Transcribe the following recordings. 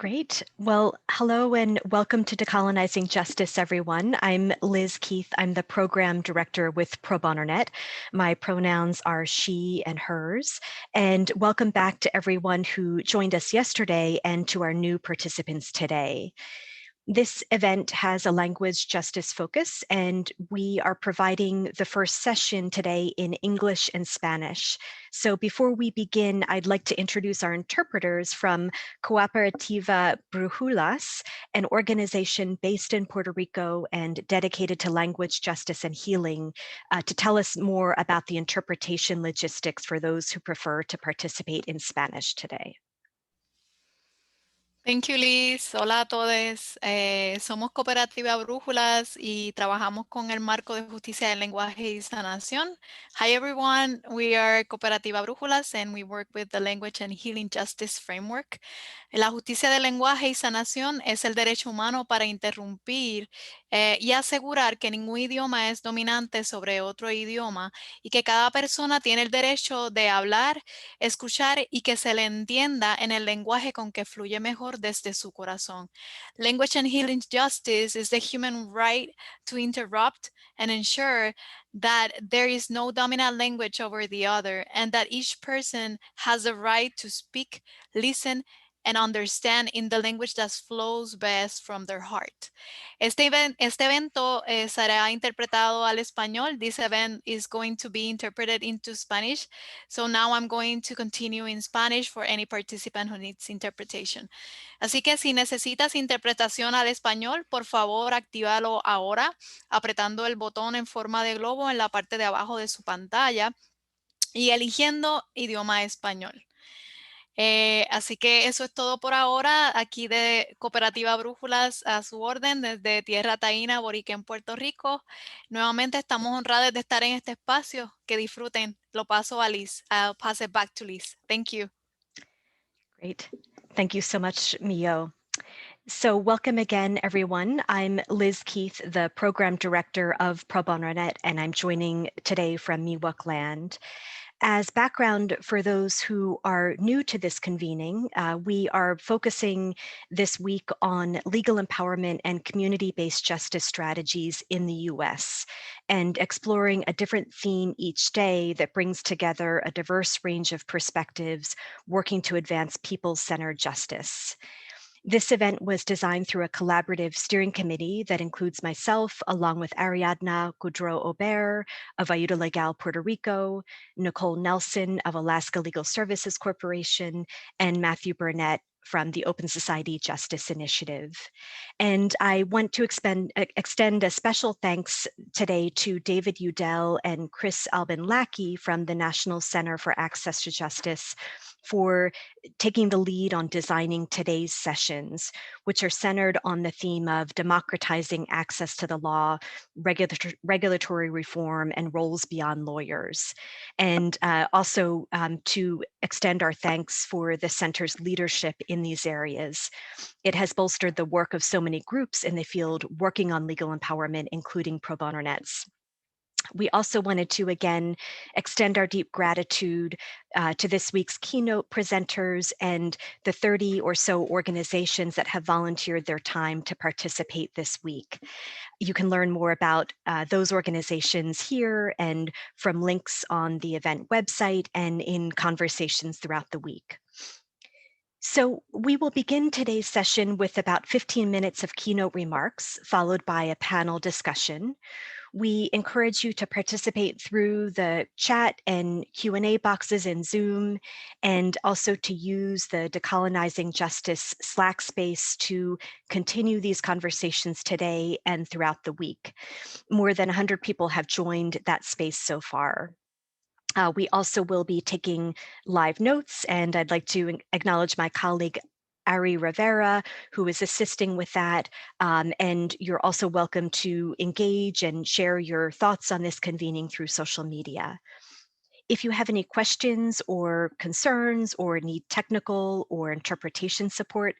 Great. Well, hello and welcome to Decolonizing Justice, everyone. I'm Liz Keith. I'm the program director with Pro Bono Net. My pronouns are she and hers. And welcome back to everyone who joined us yesterday and to our new participants today. This event has a language justice focus, and we are providing the first session today in English and Spanish. So before we begin, I'd like to introduce our interpreters from Cooperativa Brújulas, an organization based in Puerto Rico and dedicated to language justice and healing, to tell us more about the interpretation logistics for those who prefer to participate in Spanish today. Thank you, Liz. Hola a todos. Somos Cooperativa Brújulas y trabajamos con el marco de justicia del lenguaje y sanación. Hi, everyone. We are Cooperativa Brújulas and we work with the Language and Healing Justice Framework. La justicia del lenguaje y sanación es el derecho humano para interrumpir y asegurar que ningún idioma es dominante sobre otro idioma y que cada persona tiene el derecho de hablar, escuchar y que se le entienda en el lenguaje con que fluye mejor desde su corazón. Language and Healing Justice is the human right to interrupt and ensure that there is no dominant language over the other and that each person has the right to speak, listen, and understand in the language that flows best from their heart. Este evento será interpretado al español. This event is going to be interpreted into Spanish. So now I'm going to continue in Spanish for any participant who needs interpretation. Así que si necesitas interpretación al español, por favor, actívalo ahora, apretando el botón en forma de globo en la parte de abajo de su pantalla y eligiendo idioma español. Así que eso es todo por ahora. Aquí de Cooperativa Brújulas a su orden desde Tierra Taína, Borique, Puerto Rico. Nuevamente estamos honrados de estar en este espacio. Que disfruten. Lo paso a Liz. I'll pass it back to Liz. Thank you. Great. Thank you so much, Mio. So welcome again, everyone. I'm Liz Keith, the program director of Pro Bono Net, and I'm joining today from Miwok Land. As background for those who are new to this convening, we are focusing this week on legal empowerment and community-based justice strategies in the US, and exploring a different theme each day that brings together a diverse range of perspectives working to advance people-centered justice. This event was designed through a collaborative steering committee that includes myself, along with Ariadna Goudreau-Aubert of Ayuda Legal Puerto Rico, Nicole Nelson of Alaska Legal Services Corporation, and Matthew Burnett from the Open Society Justice Initiative. And I want to extend a special thanks today to David Udell and Chris Albin Lackey from the National Center for Access to Justice for taking the lead on designing today's sessions, which are centered on the theme of democratizing access to the law, regulatory reform, and roles beyond lawyers. And also to extend our thanks for the center's leadership in these areas. It has bolstered the work of so many groups in the field working on legal empowerment, including Pro Bono Nets. We also wanted to, again, extend our deep gratitude to this week's keynote presenters and the 30 or so organizations that have volunteered their time to participate this week. You can learn more about those organizations here and from links on the event website and in conversations throughout the week. So we will begin today's session with about 15 minutes of keynote remarks, followed by a panel discussion. We encourage you to participate through the chat and Q&A boxes in Zoom, and also to use the Decolonizing Justice Slack space to continue these conversations today and throughout the week. More than 100 people have joined that space so far. We also will be taking live notes, and I'd like to acknowledge my colleague, Ari Rivera, who is assisting with that. And you're also welcome to engage and share your thoughts on this convening through social media. If you have any questions or concerns or need technical or interpretation support,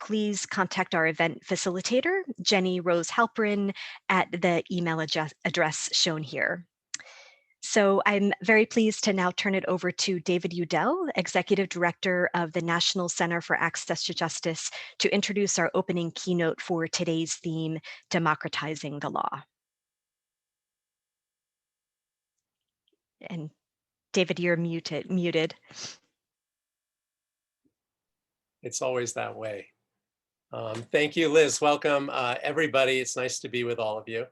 please contact our event facilitator, Jenny Rose Halperin, at the email address shown here. So I'm very pleased to now turn it over to David Udell, Executive Director of the National Center for Access to Justice, to introduce our opening keynote for today's theme, Democratizing the Law. And David, you're muted. It's always that way. Thank you, Liz. Welcome, everybody. It's nice to be with all of you.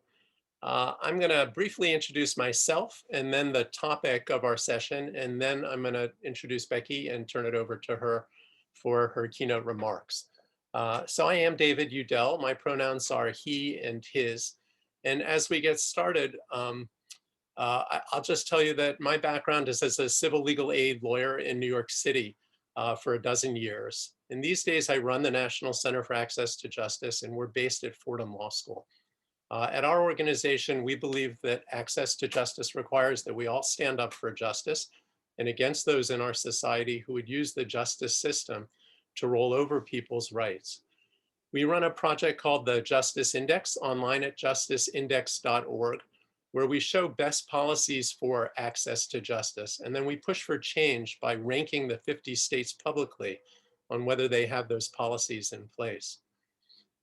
I'm going to briefly introduce myself and then the topic of our session, and then I'm going to introduce Becky and turn it over to her for her keynote remarks. So I am David Udell. My pronouns are he and his. And as we get started, I'll just tell you that my background is as a civil legal aid lawyer in New York City for a dozen years. And these days I run the National Center for Access to Justice, and we're based at Fordham Law School. At our organization, we believe that access to justice requires that we all stand up for justice and against those in our society who would use the justice system to roll over people's rights. We run a project called the Justice Index online at justiceindex.org, where we show best policies for access to justice. And then we push for change by ranking the 50 states publicly on whether they have those policies in place.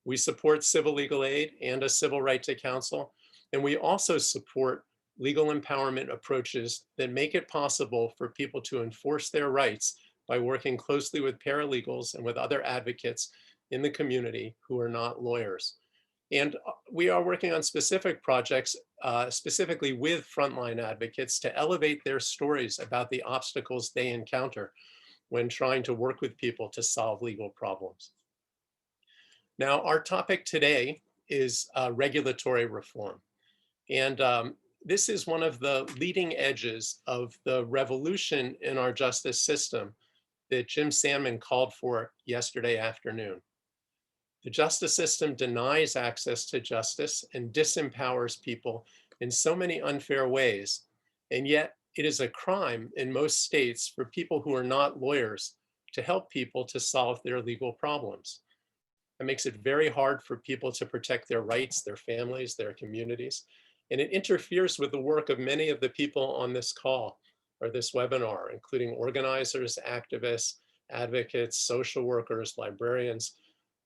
We support civil legal aid and a civil right to counsel. And we also support legal empowerment approaches that make it possible for people to enforce their rights by working closely with paralegals and with other advocates in the community who are not lawyers. And we are working on specific projects, specifically with frontline advocates, to elevate their stories about the obstacles they encounter when trying to work with people to solve legal problems. Now, our topic today is regulatory reform. And this is one of the leading edges of the revolution in our justice system that Jim Sandman called for yesterday afternoon. The justice system denies access to justice and disempowers people in so many unfair ways. And yet it is a crime in most states for people who are not lawyers to help people to solve their legal problems. It makes it very hard for people to protect their rights, their families, their communities. And it interferes with the work of many of the people on this call or this webinar, including organizers, activists, advocates, social workers, librarians,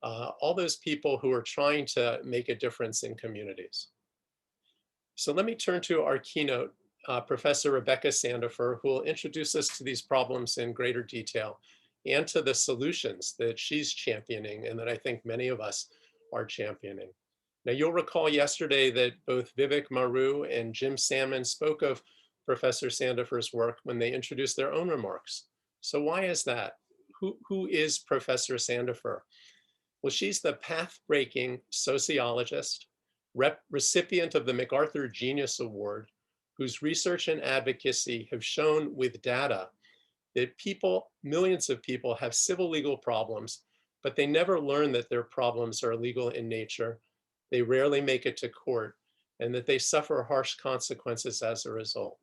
all those people who are trying to make a difference in communities. So let me turn to our keynote, Professor Rebecca Sandefur, who will introduce us to these problems in greater detail and to the solutions that she's championing and that I think many of us are championing. Now, you'll recall yesterday that both Vivek Maru and Jim Sandman spoke of Professor Sandefur's work when they introduced their own remarks. So why is that? Who is Professor Sandefur? Well, she's the path-breaking sociologist, recipient of the MacArthur Genius Award, whose research and advocacy have shown with data that people, millions of people, have civil legal problems, but they never learn that their problems are legal in nature. They rarely make it to court, and that they suffer harsh consequences as a result.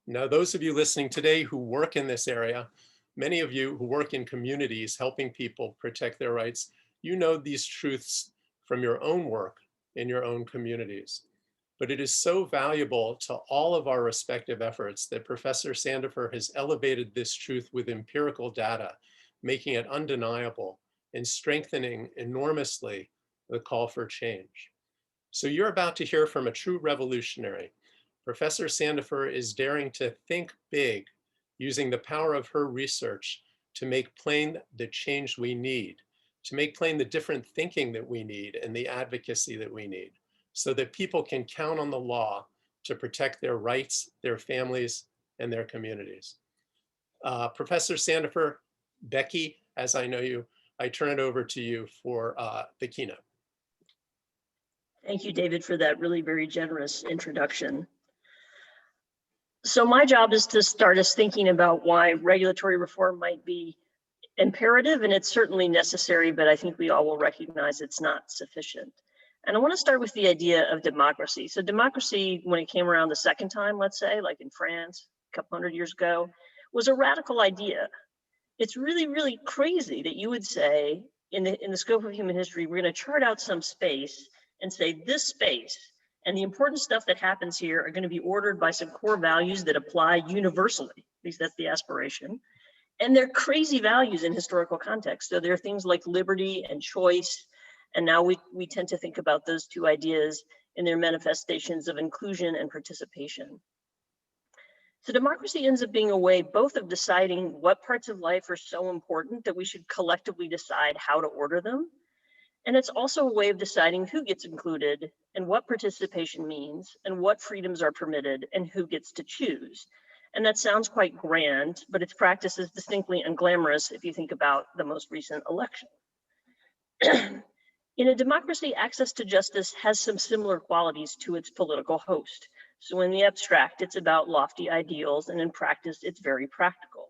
Now, those of you listening today who work in this area, many of you who work in communities helping people protect their rights, you know these truths from your own work in your own communities. But it is so valuable to all of our respective efforts that Professor Sandefur has elevated this truth with empirical data, making it undeniable and strengthening enormously the call for change. So you're about to hear from a true revolutionary. Professor Sandefur is daring to think big, using the power of her research to make plain the change we need, to make plain the different thinking that we need and the advocacy that we need, so that people can count on the law to protect their rights, their families, and their communities. Professor Sandefur, Becky, as I know you, I turn it over to you for the keynote. Thank you, David, for that really very generous introduction. So my job is to start us thinking about why regulatory reform might be imperative, and it's certainly necessary, but I think we all will recognize it's not sufficient. And I want to start with the idea of democracy. So democracy, when it came around the second time, let's say, like in France, a couple hundred years ago, was a radical idea. It's really, really crazy that you would say, in the scope of human history, we're going to chart out some space and say this space And the important stuff that happens here are going to be ordered by some core values that apply universally. At least that's the aspiration. And they're crazy values in historical context. So there are things like liberty and choice. And now we tend to think about those two ideas in their manifestations of inclusion and participation. So democracy ends up being a way both of deciding what parts of life are so important that we should collectively decide how to order them. And it's also a way of deciding who gets included and what participation means and what freedoms are permitted and who gets to choose. And that sounds quite grand, but its practice is distinctly unglamorous if you think about the most recent election. In a democracy, access to justice has some similar qualities to its political host. So in the abstract, it's about lofty ideals, and in practice, it's very practical.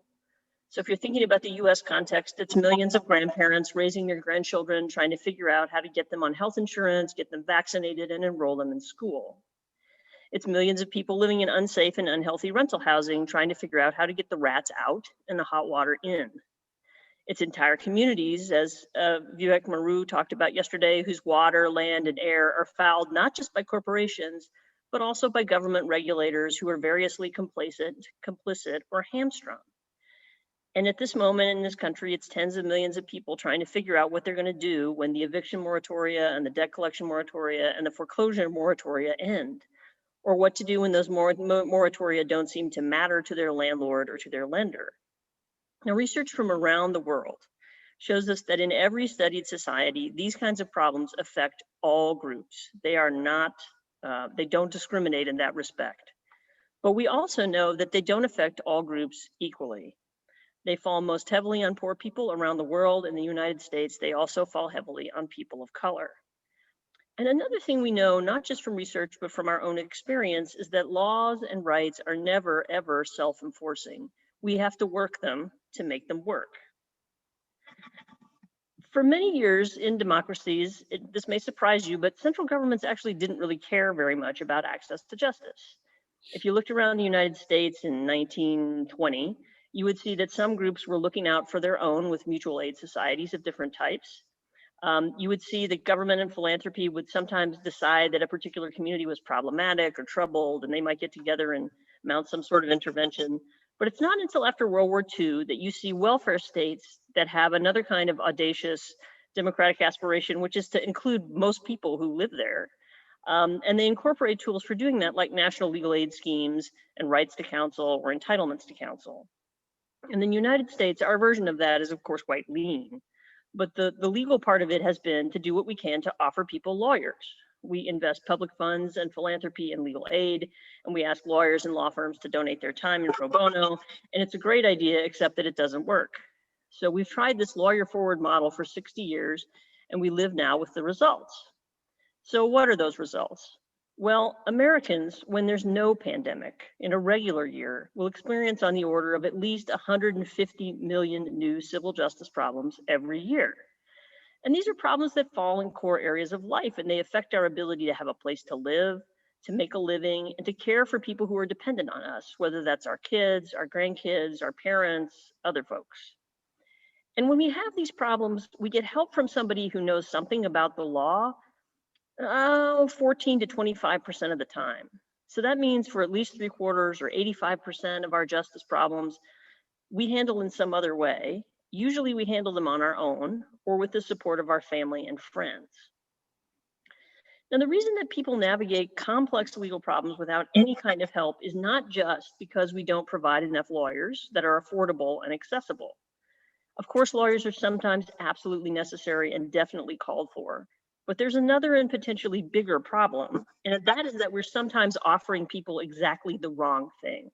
So if you're thinking about the US context, it's millions of grandparents raising their grandchildren, trying to figure out how to get them on health insurance, get them vaccinated, and enroll them in school. It's millions of people living in unsafe and unhealthy rental housing, trying to figure out how to get the rats out and the hot water in. It's entire communities, as Vivek Maru talked about yesterday, whose water, land, and air are fouled not just by corporations, but also by government regulators who are variously complicit, or hamstrung. And at this moment in this country, it's tens of millions of people trying to figure out what they're going to do when the eviction moratoria and the debt collection moratoria and the foreclosure moratoria end, or what to do when those moratoria don't seem to matter to their landlord or to their lender. Now, research from around the world shows us that in every studied society, these kinds of problems affect all groups. They are not, they don't discriminate in that respect. But we also know that they don't affect all groups equally. They fall most heavily on poor people around the world. In the United States, they also fall heavily on people of color. And another thing we know, not just from research, but from our own experience, is that laws and rights are never, ever self-enforcing. We have to work them to make them work. For many years in democracies, this may surprise you, but central governments actually didn't really care very much about access to justice. If you looked around the United States in 1920, you would see that some groups were looking out for their own with mutual aid societies of different types. You would see that government and philanthropy would sometimes decide that a particular community was problematic or troubled, and they might get together and mount some sort of intervention. But it's not until after World War II that you see welfare states that have another kind of audacious democratic aspiration, which is to include most people who live there. And they incorporate tools for doing that, like national legal aid schemes and rights to counsel or entitlements to counsel. In the United States, our version of that is, of course, quite lean. But the legal part of it has been to do what we can to offer people lawyers. We invest public funds and philanthropy and legal aid, and we ask lawyers and law firms to donate their time in pro bono. And it's a great idea, except that it doesn't work. So we've tried this lawyer forward model for 60 years, and we live now with the results. So what are those results? Well, Americans, when there's no pandemic in a regular year, will experience on the order of at least 150 million new civil justice problems every year. And these are problems that fall in core areas of life, and they affect our ability to have a place to live, to make a living, and to care for people who are dependent on us, whether that's our kids, our grandkids, our parents, other folks. And when we have these problems, we get help from somebody who knows something about the law, 14 to 25% of the time. So that means for at least 3/4 or 85% of our justice problems, we handle in some other way. Usually we handle them on our own or with the support of our family and friends. Now, the reason that people navigate complex legal problems without any kind of help is not just because we don't provide enough lawyers that are affordable and accessible. Of course, lawyers are sometimes absolutely necessary and definitely called for. But there's another and potentially bigger problem, and that is that we're sometimes offering people exactly the wrong thing.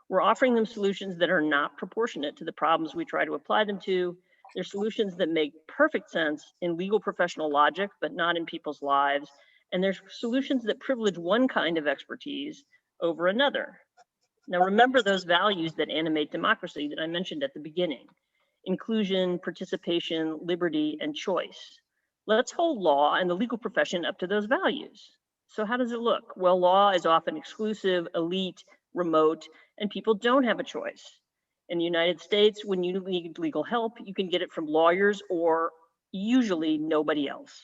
We're offering them solutions that are not proportionate to the problems we try to apply them to. They're solutions that make perfect sense in legal professional logic, but not in people's lives. And there's solutions that privilege one kind of expertise over another. Now, remember those values that animate democracy that I mentioned at the beginning: inclusion, participation, liberty, and choice. Let's hold law and the legal profession up to those values. So how does it look? Well, law is often exclusive, elite, remote, and people don't have a choice. In the United States, when you need legal help, you can get it from lawyers or usually nobody else.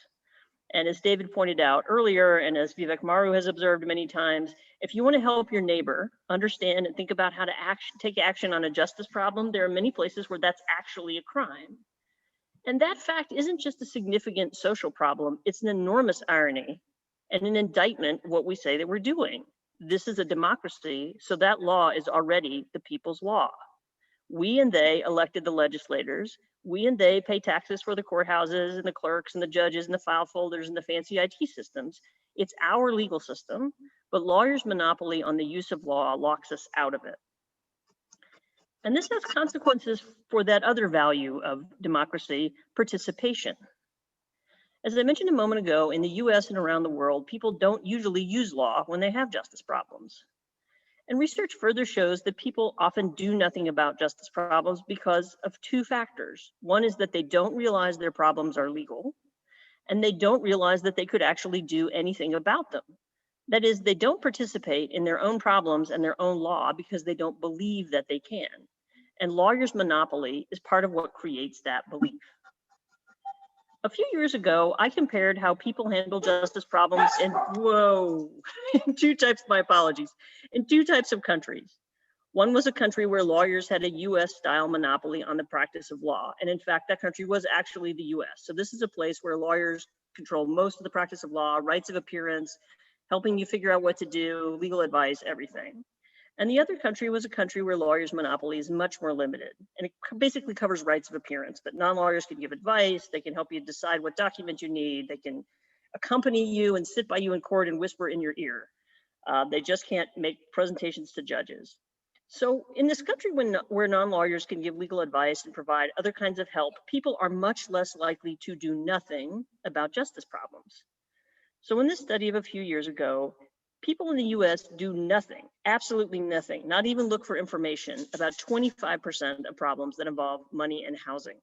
And as David pointed out earlier, and as Vivek Maru has observed many times, if you want to help your neighbor understand and think about how to take action on a justice problem, there are many places where that's actually a crime. And that fact isn't just a significant social problem, it's an enormous irony and an indictment of what we say that we're doing. This is a democracy, so that law is already the people's law. We and they elected the legislators. We and they pay taxes for the courthouses and the clerks and the judges and the file folders and the fancy IT systems. It's our legal system, but lawyers' monopoly on the use of law locks us out of it. And this has consequences for that other value of democracy, participation. As I mentioned a moment ago, in the US and around the world, people don't usually use law when they have justice problems. And research further shows that people often do nothing about justice problems because of two factors. One is that they don't realize their problems are legal, and they don't realize that they could actually do anything about them. That is, they don't participate in their own problems and their own law because they don't believe that they can. And lawyers' monopoly is part of what creates that belief. A few years ago, I compared how people handle justice problems in, in two types of countries. One was a country where lawyers had a US-style monopoly on the practice of law. And in fact, that country was actually the US. So this is a place where lawyers control most of the practice of law, rights of appearance, helping you figure out what to do, legal advice, everything. And the other country was a country where lawyers' monopoly is much more limited. And it basically covers rights of appearance, but non-lawyers can give advice, they can help you decide what document you need, they can accompany you and sit by you in court and whisper in your ear. They just can't make presentations to judges. So in this country where non-lawyers can give legal advice and provide other kinds of help, people are much less likely to do nothing about justice problems. So in this study of a few years ago, people in the US do nothing, absolutely nothing, not even look for information about 25% of problems that involve money and housing.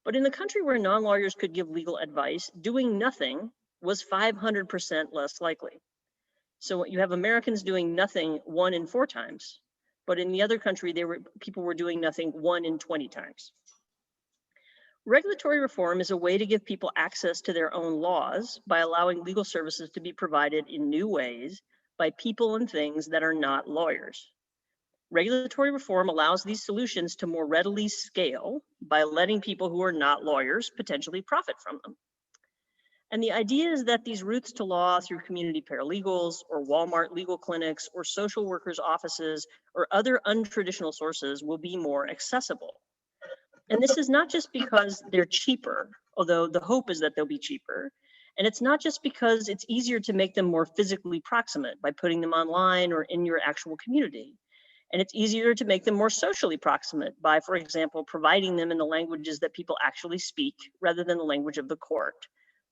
But in the country where non-lawyers could give legal advice, doing nothing was 500% less likely. So you have Americans doing nothing 1 in 4 times, but in the other country, people were doing nothing 1 in 20 times. Regulatory reform is a way to give people access to their own laws by allowing legal services to be provided in new ways by people and things that are not lawyers. Regulatory reform allows these solutions to more readily scale by letting people who are not lawyers potentially profit from them. And the idea is that these routes to law through community paralegals or Walmart legal clinics or social workers' offices or other untraditional sources will be more accessible. And this is not just because they're cheaper, although the hope is that they'll be cheaper. And it's not just because it's easier to make them more physically proximate by putting them online or in your actual community. And it's easier to make them more socially proximate by, for example, providing them in the languages that people actually speak rather than the language of the court.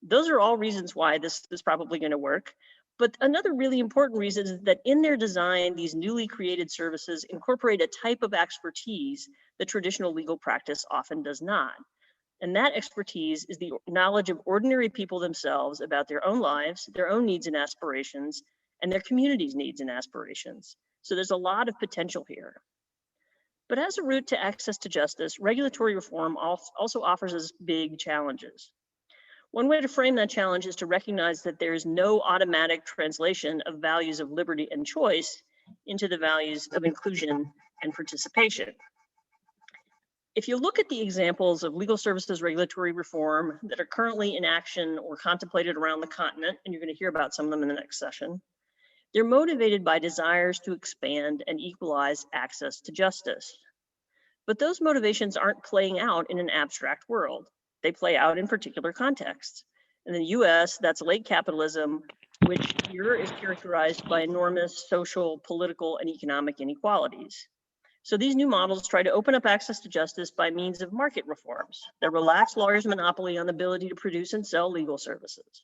Those are all reasons why this is probably going to work. But another really important reason is that in their design, these newly created services incorporate a type of expertise that traditional legal practice often does not. And that expertise is the knowledge of ordinary people themselves about their own lives, their own needs and aspirations, and their community's needs and aspirations. So there's a lot of potential here. But as a route to access to justice, regulatory reform also offers us big challenges. One way to frame that challenge is to recognize that there is no automatic translation of values of liberty and choice into the values of inclusion and participation. If you look at the examples of legal services regulatory reform that are currently in action or contemplated around the continent, and you're going to hear about some of them in the next session, they're motivated by desires to expand and equalize access to justice. But those motivations aren't playing out in an abstract world. They play out in particular contexts. In the US, that's late capitalism, which here is characterized by enormous social, political, and economic inequalities. So these new models try to open up access to justice by means of market reforms that relax lawyers' monopoly on the ability to produce and sell legal services.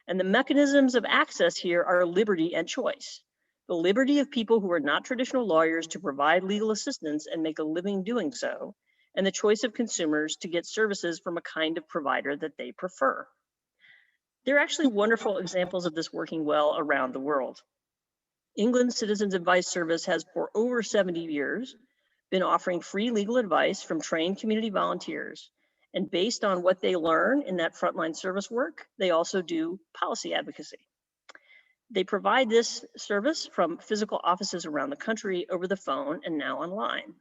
And the mechanisms of access here are liberty and choice. The liberty of people who are not traditional lawyers to provide legal assistance and make a living doing so, and the choice of consumers to get services from a kind of provider that they prefer. There are actually wonderful examples of this working well around the world. England's Citizens Advice Service has for over 70 years been offering free legal advice from trained community volunteers. And based on what they learn in that frontline service work, they also do policy advocacy. They provide this service from physical offices around the country, over the phone, and now online.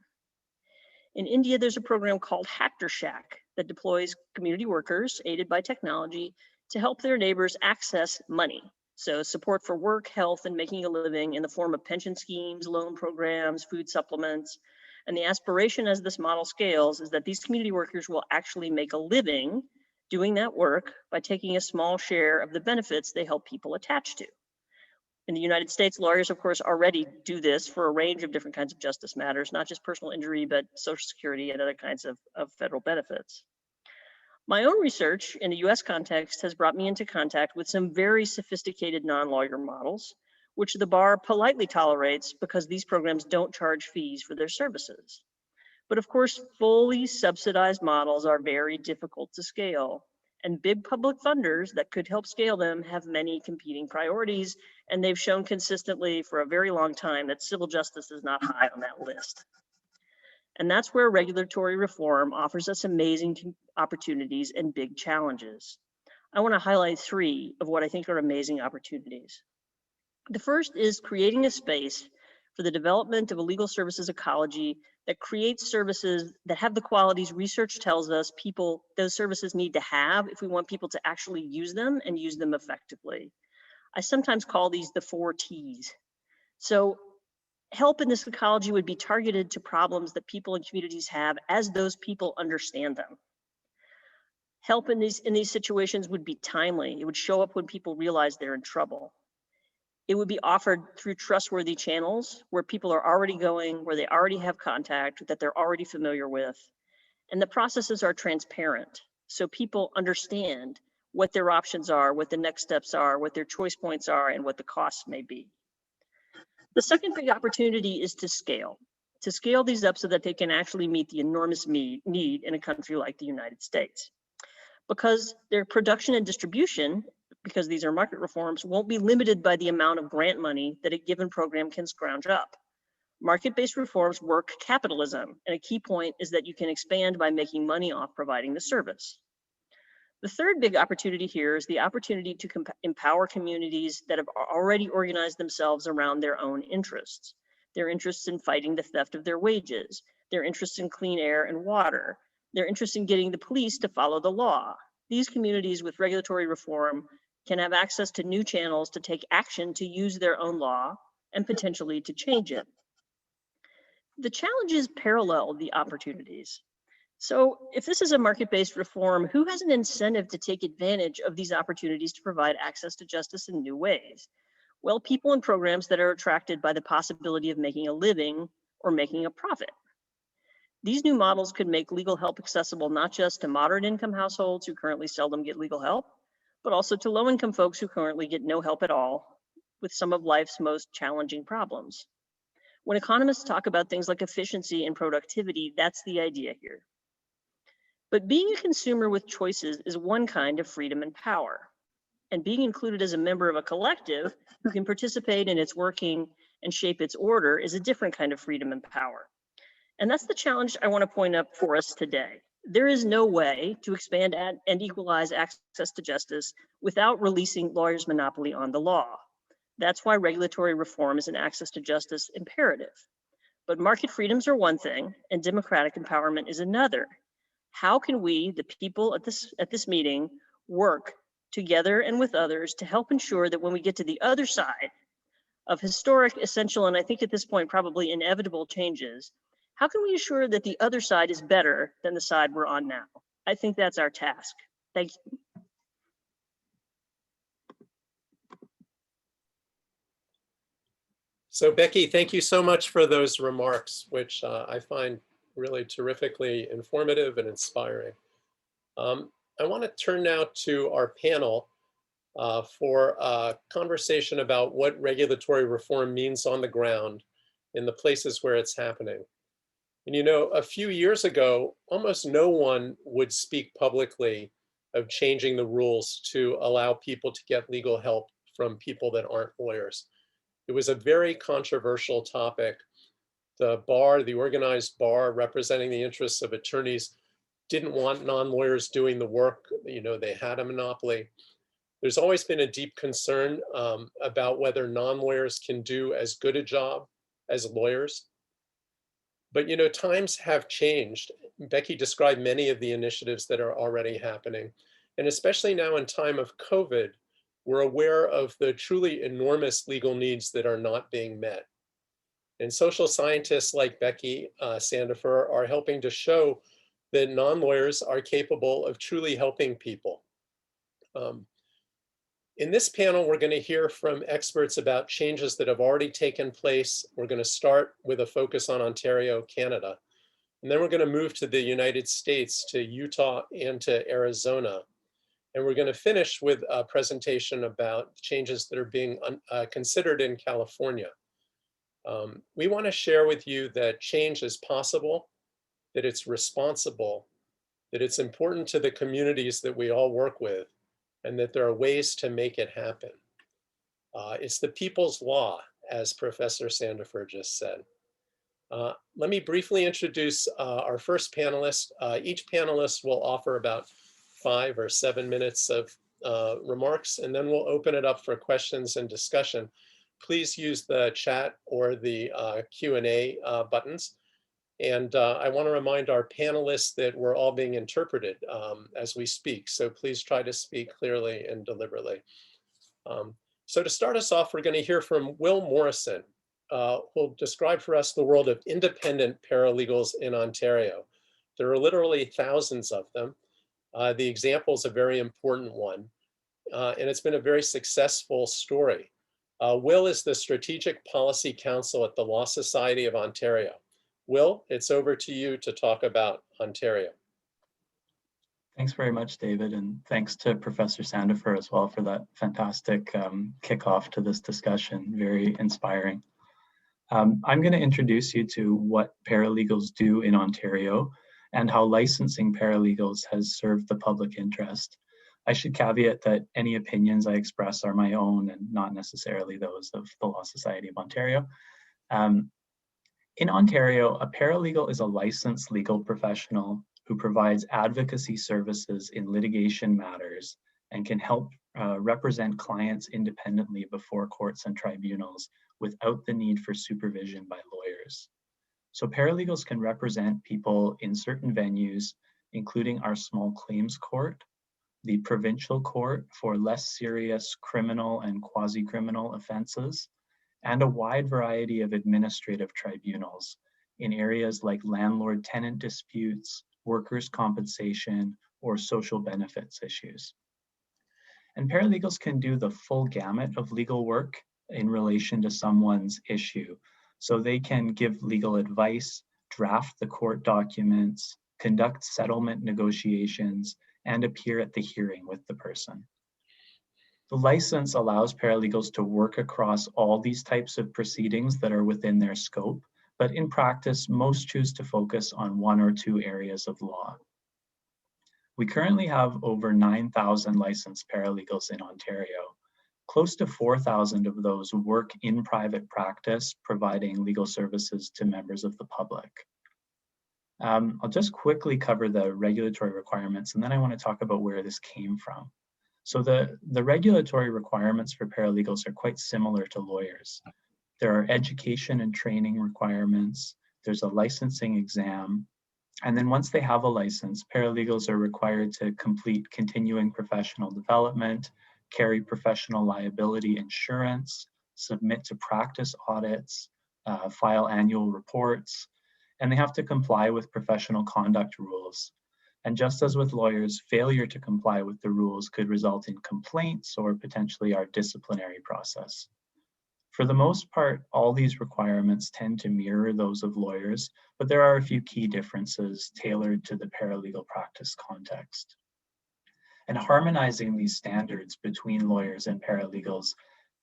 In India, there's a program called Hacker Shack that deploys community workers aided by technology to help their neighbors access money. So support for work, health, and making a living in the form of pension schemes, loan programs, food supplements. And the aspiration as this model scales is that these community workers will actually make a living doing that work by taking a small share of the benefits they help people attach to. In the United States, lawyers, of course, already do this for a range of different kinds of justice matters, not just personal injury, but Social Security and other kinds of federal benefits. My own research in the US context has brought me into contact with some very sophisticated non-lawyer models, which the bar politely tolerates because these programs don't charge fees for their services. But of course, fully subsidized models are very difficult to scale, and big public funders that could help scale them have many competing priorities, and they've shown consistently for a very long time that civil justice is not high on that list. And that's where regulatory reform offers us amazing opportunities and big challenges. I want to highlight 3 of what I think are amazing opportunities. The first is creating a space for the development of a legal services ecology that creates services that have the qualities research tells us those services need to have if we want people to actually use them and use them effectively. I sometimes call these the 4 T's. So help in this ecology would be targeted to problems that people and communities have as those people understand them. Help in these situations would be timely. It would show up when people realize they're in trouble. It would be offered through trustworthy channels where people are already going, where they already have contact, that they're already familiar with. And the processes are transparent, so people understand what their options are, what the next steps are, what their choice points are, and what the costs may be. The second big opportunity is to scale these up so that they can actually meet the enormous need in a country like the United States. Because their production and distribution, because these are market reforms, won't be limited by the amount of grant money that a given program can scrounge up. Market-based reforms work capitalism, and a key point is that you can expand by making money off providing the service. The third big opportunity here is the opportunity to empower communities that have already organized themselves around their own interests. Their interests in fighting the theft of their wages, their interests in clean air and water, their interest in getting the police to follow the law. These communities with regulatory reform can have access to new channels to take action to use their own law and potentially to change it. The challenges parallel the opportunities. So if this is a market-based reform, who has an incentive to take advantage of these opportunities to provide access to justice in new ways? Well, people and programs that are attracted by the possibility of making a living or making a profit. These new models could make legal help accessible not just to moderate income households who currently seldom get legal help, but also to low-income folks who currently get no help at all with some of life's most challenging problems. When economists talk about things like efficiency and productivity, that's the idea here. But being a consumer with choices is one kind of freedom and power. And being included as a member of a collective who can participate in its working and shape its order is a different kind of freedom and power. And that's the challenge I want to point up for us today. There is no way to expand and equalize access to justice without releasing lawyers' monopoly on the law. That's why regulatory reform is an access to justice imperative. But market freedoms are one thing and democratic empowerment is another. How can we, the people at this meeting, work together and with others to help ensure that when we get to the other side of historic, essential, and I think at this point probably inevitable changes, how can we ensure that the other side is better than the side we're on now? I think that's our task. Thank you. So Becky, thank you so much for those remarks, which I find really terrifically informative and inspiring. I want to turn now to our panel for a conversation about what regulatory reform means on the ground in the places where it's happening. And you know, a few years ago, almost no one would speak publicly of changing the rules to allow people to get legal help from people that aren't lawyers. It was a very controversial topic. The bar, the organized bar representing the interests of attorneys, didn't want non-lawyers doing the work. They had a monopoly. There's always been a deep concern about whether non-lawyers can do as good a job as lawyers. But times have changed. Becky described many of the initiatives that are already happening. And especially now in time of COVID, we're aware of the truly enormous legal needs that are not being met. And social scientists like Becky Sandefur are helping to show that non-lawyers are capable of truly helping people. In this panel, we're going to hear from experts about changes that have already taken place. We're going to start with a focus on Ontario, Canada. And then we're going to move to the United States, to Utah and to Arizona. And we're going to finish with a presentation about changes that are being considered in California. We want to share with you that change is possible, that it's responsible, that it's important to the communities that we all work with, and that there are ways to make it happen. It's the people's law, as Professor Sandefur just said. Let me briefly introduce our first panelist. Each panelist will offer about 5 or 7 minutes of remarks, and then we'll open it up for questions and discussion. Please use the chat or the Q&A buttons. And I want to remind our panelists that we're all being interpreted as we speak. So please try to speak clearly and deliberately. So to start us off, we're going to hear from Will Morrison, who'll describe for us the world of independent paralegals in Ontario. There are literally thousands of them. The example is a very important one, and it's been a very successful story. Will is the Strategic Policy Counsel at the Law Society of Ontario. Will, it's over to you to talk about Ontario. Thanks very much, David, and thanks to Professor Sandefur as well for that fantastic kickoff to this discussion. Very inspiring. I'm going to introduce you to what paralegals do in Ontario and how licensing paralegals has served the public interest. I should caveat that any opinions I express are my own and not necessarily those of the Law Society of Ontario. In Ontario, a paralegal is a licensed legal professional who provides advocacy services in litigation matters and can help represent clients independently before courts and tribunals without the need for supervision by lawyers. So paralegals can represent people in certain venues, including our small claims court, the provincial court for less serious criminal and quasi-criminal offenses, and a wide variety of administrative tribunals in areas like landlord-tenant disputes, workers' compensation, or social benefits issues. And paralegals can do the full gamut of legal work in relation to someone's issue. So they can give legal advice, draft the court documents, conduct settlement negotiations, and appear at the hearing with the person. The license allows paralegals to work across all these types of proceedings that are within their scope, but in practice, most choose to focus on 1 or 2 areas of law. We currently have over 9,000 licensed paralegals in Ontario. Close to 4,000 of those work in private practice, providing legal services to members of the public. I'll just quickly cover the regulatory requirements, and then I want to talk about where this came from. So the regulatory requirements for paralegals are quite similar to lawyers. There are education and training requirements, there's a licensing exam, and then once they have a license, paralegals are required to complete continuing professional development, carry professional liability insurance, submit to practice audits, file annual reports, and they have to comply with professional conduct rules. And just as with lawyers, failure to comply with the rules could result in complaints or potentially our disciplinary process. For the most part, all these requirements tend to mirror those of lawyers, but there are a few key differences tailored to the paralegal practice context. And harmonizing these standards between lawyers and paralegals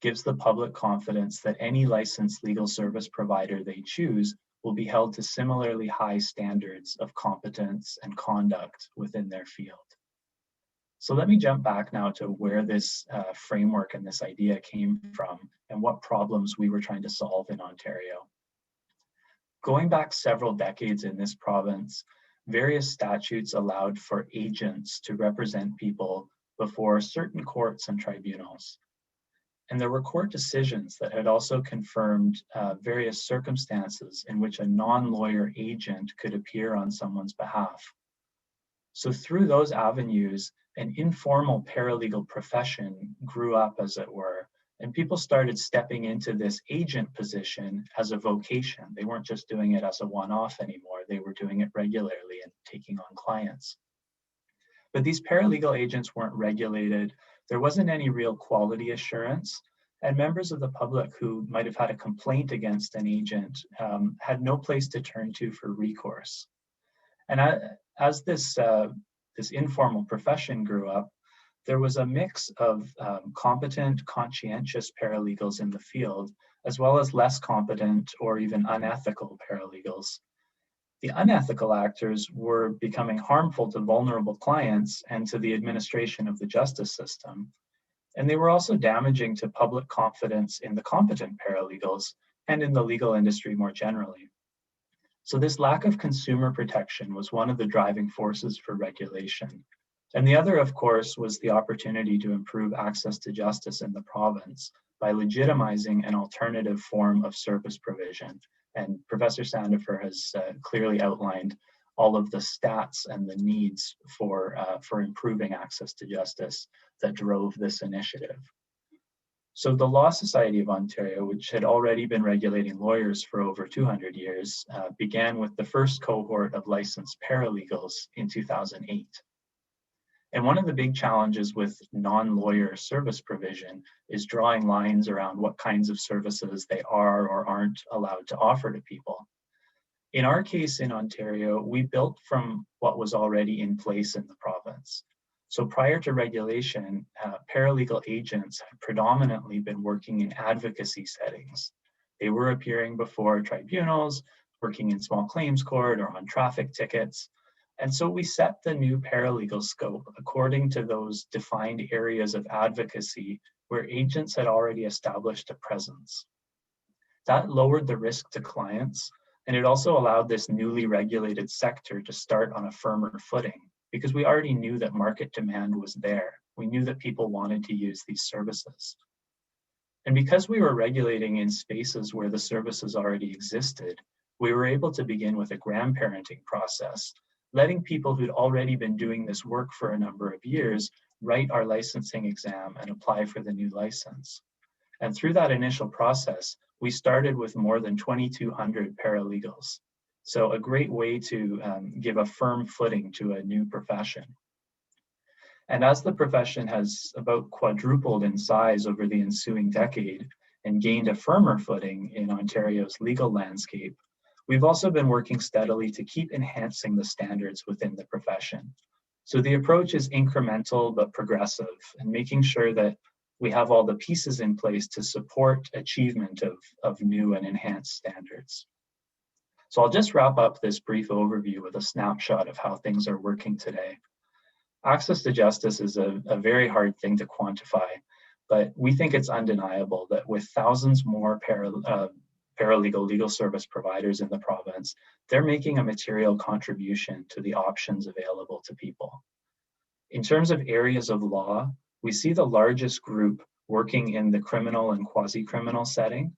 gives the public confidence that any licensed legal service provider they choose will be held to similarly high standards of competence and conduct within their field. So let me jump back now to where this framework and this idea came from and what problems we were trying to solve in Ontario. Going back several decades in this province, various statutes allowed for agents to represent people before certain courts and tribunals. And there were court decisions that had also confirmed various circumstances in which a non-lawyer agent could appear on someone's behalf. So through those avenues, an informal paralegal profession grew up, as it were, and people started stepping into this agent position as a vocation. They weren't just doing it as a one-off anymore. They were doing it regularly and taking on clients. But these paralegal agents weren't regulated. There wasn't any real quality assurance, and members of the public who might have had a complaint against an agent had no place to turn to for recourse. And as this informal profession grew up, there was a mix of competent, conscientious paralegals in the field, as well as less competent or even unethical paralegals. The unethical actors were becoming harmful to vulnerable clients and to the administration of the justice system. And they were also damaging to public confidence in the competent paralegals and in the legal industry more generally. So this lack of consumer protection was one of the driving forces for regulation. And the other, of course, was the opportunity to improve access to justice in the province by legitimizing an alternative form of service provision. And Professor Sandefur has clearly outlined all of the stats and the needs for improving access to justice that drove this initiative. So the Law Society of Ontario, which had already been regulating lawyers for over 200 years, began with the first cohort of licensed paralegals in 2008. And one of the big challenges with non-lawyer service provision is drawing lines around what kinds of services they are or aren't allowed to offer to people. In our case in Ontario, we built from what was already in place in the province. So prior to regulation, paralegal agents had predominantly been working in advocacy settings. They were appearing before tribunals, working in small claims court or on traffic tickets. And so we set the new paralegal scope according to those defined areas of advocacy where agents had already established a presence. That lowered the risk to clients, and it also allowed this newly regulated sector to start on a firmer footing because we already knew that market demand was there. We knew that people wanted to use these services. And because we were regulating in spaces where the services already existed, we were able to begin with a grandparenting process, letting people who'd already been doing this work for a number of years write our licensing exam and apply for the new license. And through that initial process, we started with more than 2,200 paralegals. So a great way to give a firm footing to a new profession. And as the profession has about quadrupled in size over the ensuing decade and gained a firmer footing in Ontario's legal landscape, we've also been working steadily to keep enhancing the standards within the profession. So the approach is incremental but progressive, and making sure that we have all the pieces in place to support achievement of new and enhanced standards. So I'll just wrap up this brief overview with a snapshot of how things are working today. Access to justice is a very hard thing to quantify, but we think it's undeniable that with thousands more paralegal legal service providers in the province, they're making a material contribution to the options available to people. In terms of areas of law, we see the largest group working in the criminal and quasi-criminal setting.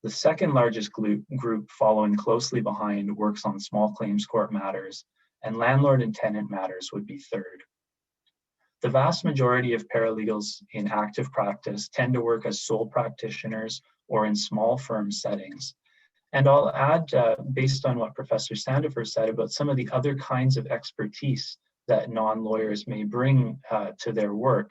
The second largest group following closely behind works on small claims court matters, and landlord and tenant matters would be third. The vast majority of paralegals in active practice tend to work as sole practitioners or in small firm settings. And I'll add, based on what Professor Sandefur said about some of the other kinds of expertise that non-lawyers may bring to their work,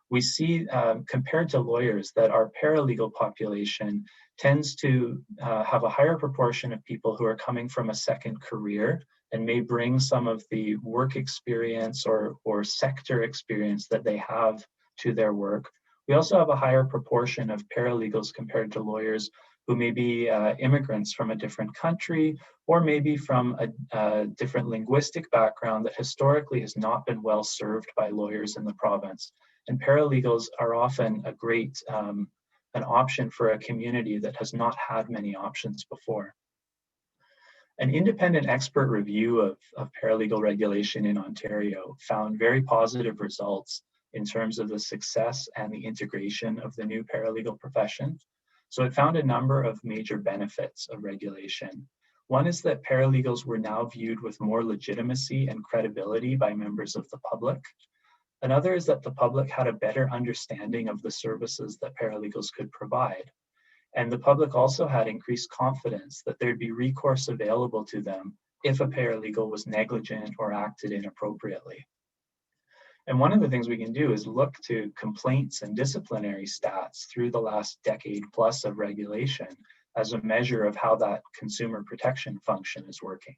we see, compared to lawyers, that our paralegal population tends to have a higher proportion of people who are coming from a second career and may bring some of the work experience or sector experience that they have to their work. We also have a higher proportion of paralegals compared to lawyers who may be immigrants from a different country or maybe from a different linguistic background that historically has not been well served by lawyers in the province. And paralegals are often a great an option for a community that has not had many options before. An independent expert review of paralegal regulation in Ontario found very positive results in terms of the success and the integration of the new paralegal profession. So it found a number of major benefits of regulation. One is that paralegals were now viewed with more legitimacy and credibility by members of the public. Another is that the public had a better understanding of the services that paralegals could provide. And the public also had increased confidence that there'd be recourse available to them if a paralegal was negligent or acted inappropriately. And one of the things we can do is look to complaints and disciplinary stats through the last decade plus of regulation as a measure of how that consumer protection function is working.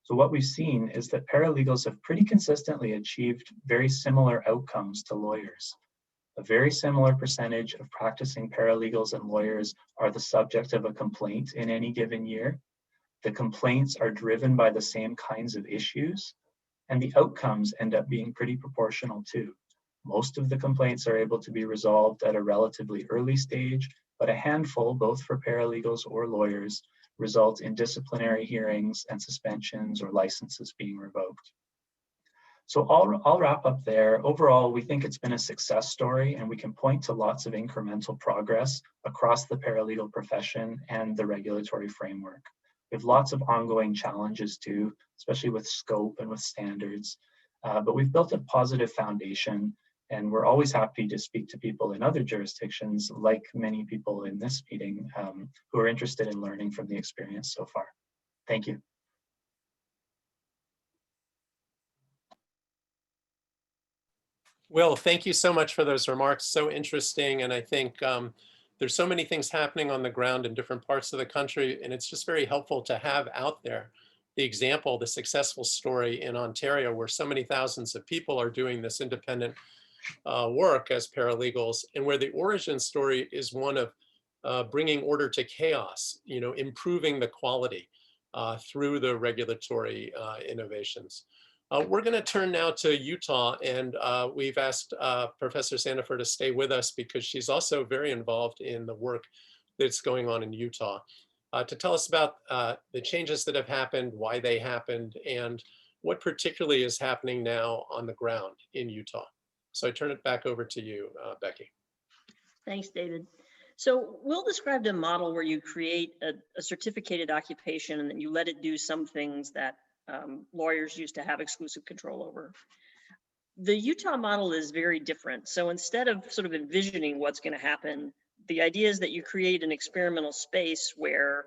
So what we've seen is that paralegals have pretty consistently achieved very similar outcomes to lawyers. A very similar percentage of practicing paralegals and lawyers are the subject of a complaint in any given year. The complaints are driven by the same kinds of issues, and the outcomes end up being pretty proportional too. Most of the complaints are able to be resolved at a relatively early stage, but a handful, both for paralegals or lawyers, result in disciplinary hearings and suspensions or licenses being revoked. So I'll wrap up there. Overall, we think it's been a success story, and we can point to lots of incremental progress across the paralegal profession and the regulatory framework. We have lots of ongoing challenges too, especially with scope and with standards, but we've built a positive foundation, and we're always happy to speak to people in other jurisdictions, like many people in this meeting, who are interested in learning from the experience so far. Thank you. Will, thank you so much for those remarks. So interesting. And I think there's so many things happening on the ground in different parts of the country. And it's just very helpful to have out there the example, the successful story in Ontario, where so many thousands of people are doing this independent work as paralegals, and where the origin story is one of bringing order to chaos, improving the quality through the regulatory innovations. We're going to turn now to Utah, and we've asked Professor Sandefur to stay with us because she's also very involved in the work that's going on in Utah, to tell us about the changes that have happened, why they happened, and what particularly is happening now on the ground in Utah. So I turn it back over to you, Becky. Thanks, David. So Will described a model where you create a certificated occupation and then you let it do some things that lawyers used to have exclusive control over. The Utah model is very different. So instead of sort of envisioning what's going to happen, the idea is that you create an experimental space where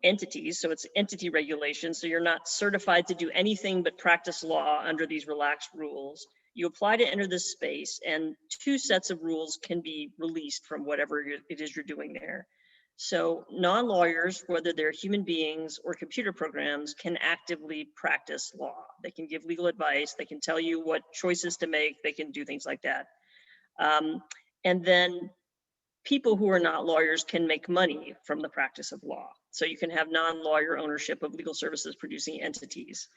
entities, so it's entity regulation, so you're not certified to do anything but practice law under these relaxed rules. You apply to enter this space, and two sets of rules can be released from whatever it is you're doing there. So non-lawyers, whether they're human beings or computer programs, can actively practice law. They can give legal advice, they can tell you what choices to make, they can do things like that. And then people who are not lawyers can make money from the practice of law. So you can have non-lawyer ownership of legal services producing entities.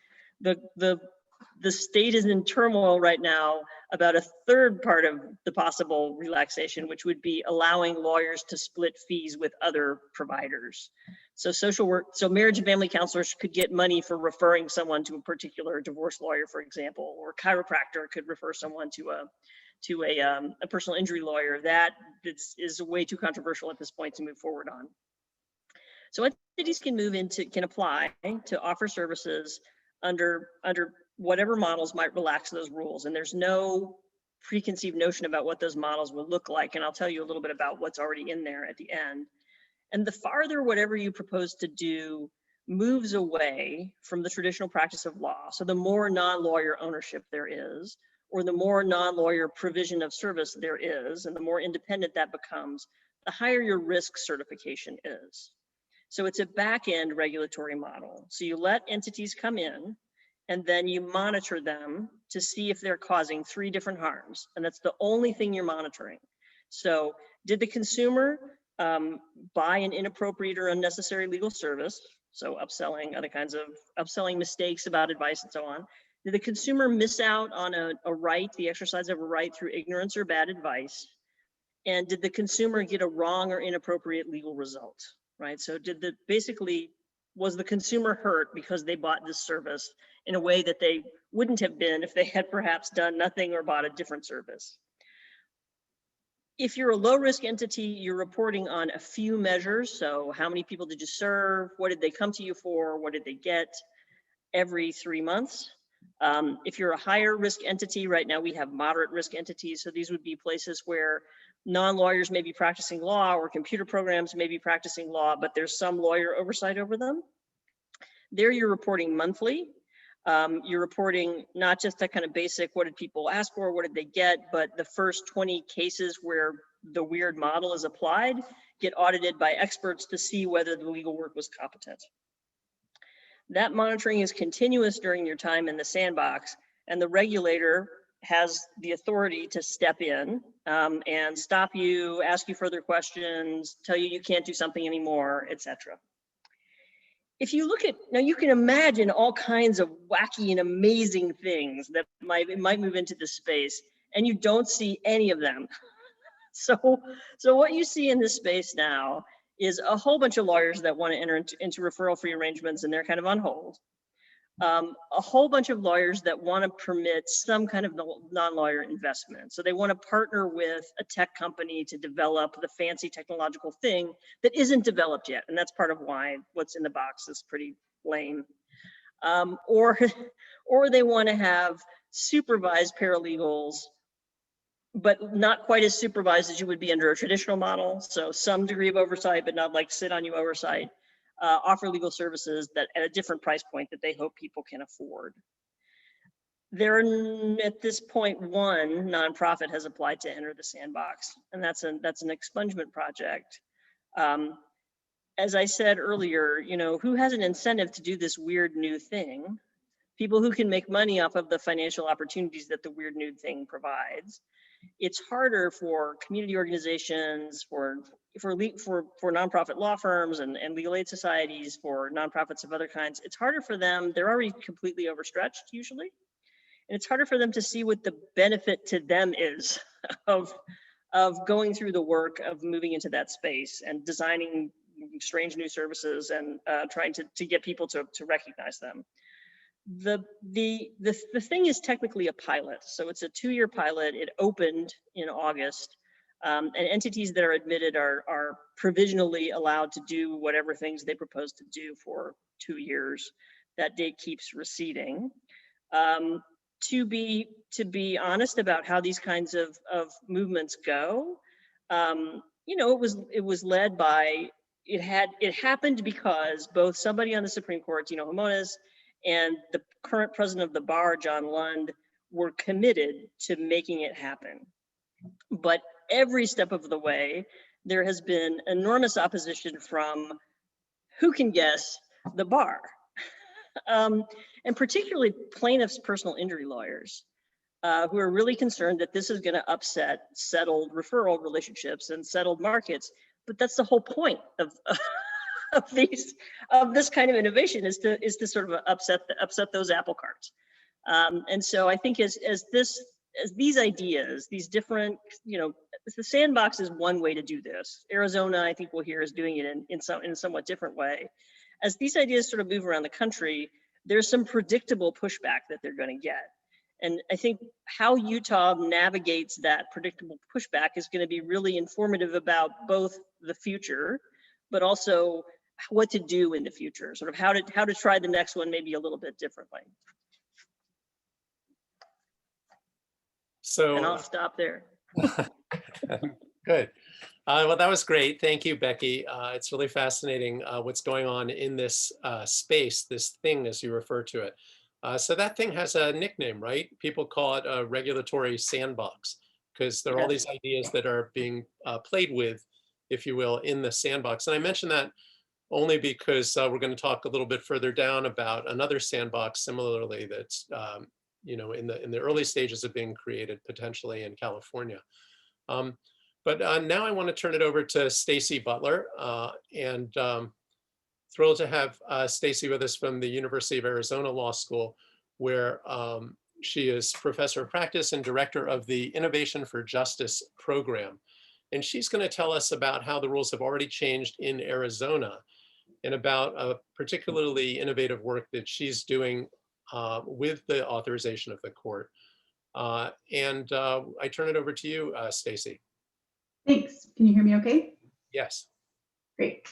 The state is in turmoil right now about a third part of the possible relaxation, which would be allowing lawyers to split fees with other providers. So social work, so marriage and family counselors could get money for referring someone to a particular divorce lawyer, for example, or chiropractor could refer someone to a personal injury lawyer. That is way too controversial at this point to move forward on. So entities can apply to offer services under whatever models might relax those rules. And there's no preconceived notion about what those models will look like. And I'll tell you a little bit about what's already in there at the end. And the farther whatever you propose to do moves away from the traditional practice of law, so the more non-lawyer ownership there is, or the more non-lawyer provision of service there is, and the more independent that becomes, the higher your risk certification is. So it's a back-end regulatory model. So you let entities come in, and then you monitor them to see if they're causing 3 different harms. And that's the only thing you're monitoring. So did the consumer buy an inappropriate or unnecessary legal service? So upselling, other kinds of upselling mistakes about advice and so on. Did the consumer miss out on a right, the exercise of a right through ignorance or bad advice? And did the consumer get a wrong or inappropriate legal result, right? So basically, Was the consumer hurt because they bought this service in a way that they wouldn't have been if they had perhaps done nothing or bought a different service? If you're a low risk entity, you're reporting on a few measures. So how many people did you serve? What did they come to you for? What did they get? Every 3 months. If you're a higher risk entity, right now we have moderate risk entities. So these would be places where non-lawyers may be practicing law or computer programs may be practicing law, but there's some lawyer oversight over them. There you're reporting monthly. You're reporting not just that kind of basic, what did people ask for, what did they get, but the first 20 cases where the weird model is applied get audited by experts to see whether the legal work was competent. That monitoring is continuous during your time in the sandbox, and the regulator has the authority to step in and stop you, ask you further questions, tell you you can't do something anymore, etc. If you look at, now you can imagine all kinds of wacky and amazing things that might move into this space, and you don't see any of them. So what you see in this space now is a whole bunch of lawyers that want to enter into referral-free arrangements, and they're kind of on hold. A whole bunch of lawyers that want to permit some kind of non-lawyer investment. So they want to partner with a tech company to develop the fancy technological thing that isn't developed yet. And that's part of why what's in the box is pretty lame. Or they want to have supervised paralegals, but not quite as supervised as you would be under a traditional model. So some degree of oversight, but not like sit on you oversight. Offer legal services that at a different price point that they hope people can afford. There, at this point, one nonprofit has applied to enter the sandbox, and that's an expungement project. As I said earlier, you know, who has an incentive to do this weird new thing? People who can make money off of the financial opportunities that the weird new thing provides. It's harder for community organizations, for nonprofit law firms and legal aid societies, for nonprofits of other kinds. It's harder for them. They're already completely overstretched usually. And it's harder for them to see what the benefit to them is of going through the work of moving into that space and designing strange new services and trying to get people to recognize them. The thing is technically a pilot. So it's a 2-year pilot. It opened in August. And entities that are admitted are provisionally allowed to do whatever things they propose to do for 2 years. That date keeps receding. To be honest about how these kinds of movements go, you know, it was led by, it happened because both somebody on the Supreme Court, Tino Jimenez, and the current president of the bar, John Lund, were committed to making it happen. But every step of the way, there has been enormous opposition from, who can guess, the bar. And particularly plaintiffs' personal injury lawyers, who are really concerned that this is going to upset settled referral relationships and settled markets. But that's the whole point of this kind of innovation, is to sort of upset those apple carts. And so I think as these ideas, these different, you know, the sandbox is one way to do this. Arizona, I think we'll hear, is doing it in a somewhat different way. As these ideas sort of move around the country, there's some predictable pushback that they're going to get. And I think how Utah navigates that predictable pushback is going to be really informative about both the future, but also what to do in the future, sort of how to try the next one maybe a little bit differently. So, and I'll stop there. Good. Well, that was great. Thank you, Becky. It's really fascinating what's going on in this space, this thing, as you refer to it. So that thing has a nickname, right? People call it a regulatory sandbox, because there are all these ideas that are being played with, if you will, in the sandbox. And I mention that only because we're going to talk a little bit further down about another sandbox similarly that's you know, in the early stages of being created potentially in California. But now I want to turn it over to Stacy Butler, and thrilled to have Stacy with us from the University of Arizona Law School, where she is professor of practice and director of the Innovation for Justice program. And she's going to tell us about how the rules have already changed in Arizona. and about a particularly innovative work that she's doing with the authorization of the court. I turn it over to you, Stacy. Thanks. Can you hear me okay? Yes. Great.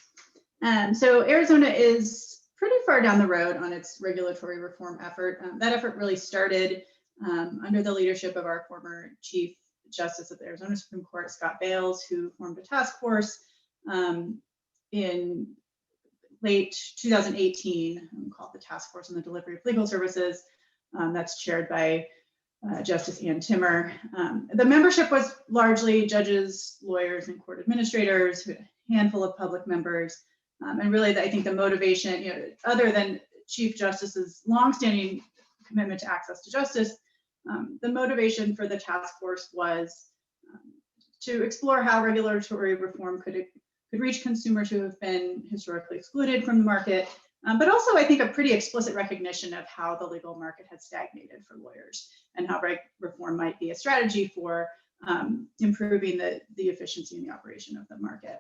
So Arizona is pretty far down the road on its regulatory reform effort. That effort really started under the leadership of our former Chief Justice of the Arizona Supreme Court, Scott Bales, who formed a task force in late 2018, called the Task Force on the Delivery of Legal Services. That's chaired by Justice Ann Timmer. The membership was largely judges, lawyers, and court administrators, a handful of public members. And really, I think the motivation, other than Chief Justice's longstanding commitment to access to justice, the motivation for the task force was to explore how regulatory reform could reach consumers who have been historically excluded from the market, but also I think a pretty explicit recognition of how the legal market has stagnated for lawyers and how reform might be a strategy for improving the efficiency and the operation of the market.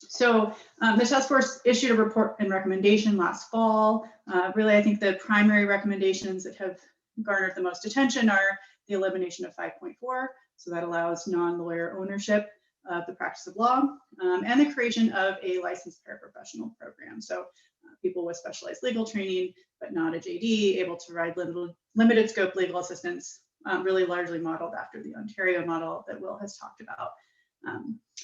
So the task force issued a report and recommendation last fall. Really, I think the primary recommendations that have garnered the most attention are the elimination of 5.4. So that allows non-lawyer ownership of the practice of law, and the creation of a licensed paraprofessional program. So people with specialized legal training, but not a JD, able to provide limited scope legal assistance, really largely modeled after the Ontario model that Will has talked about.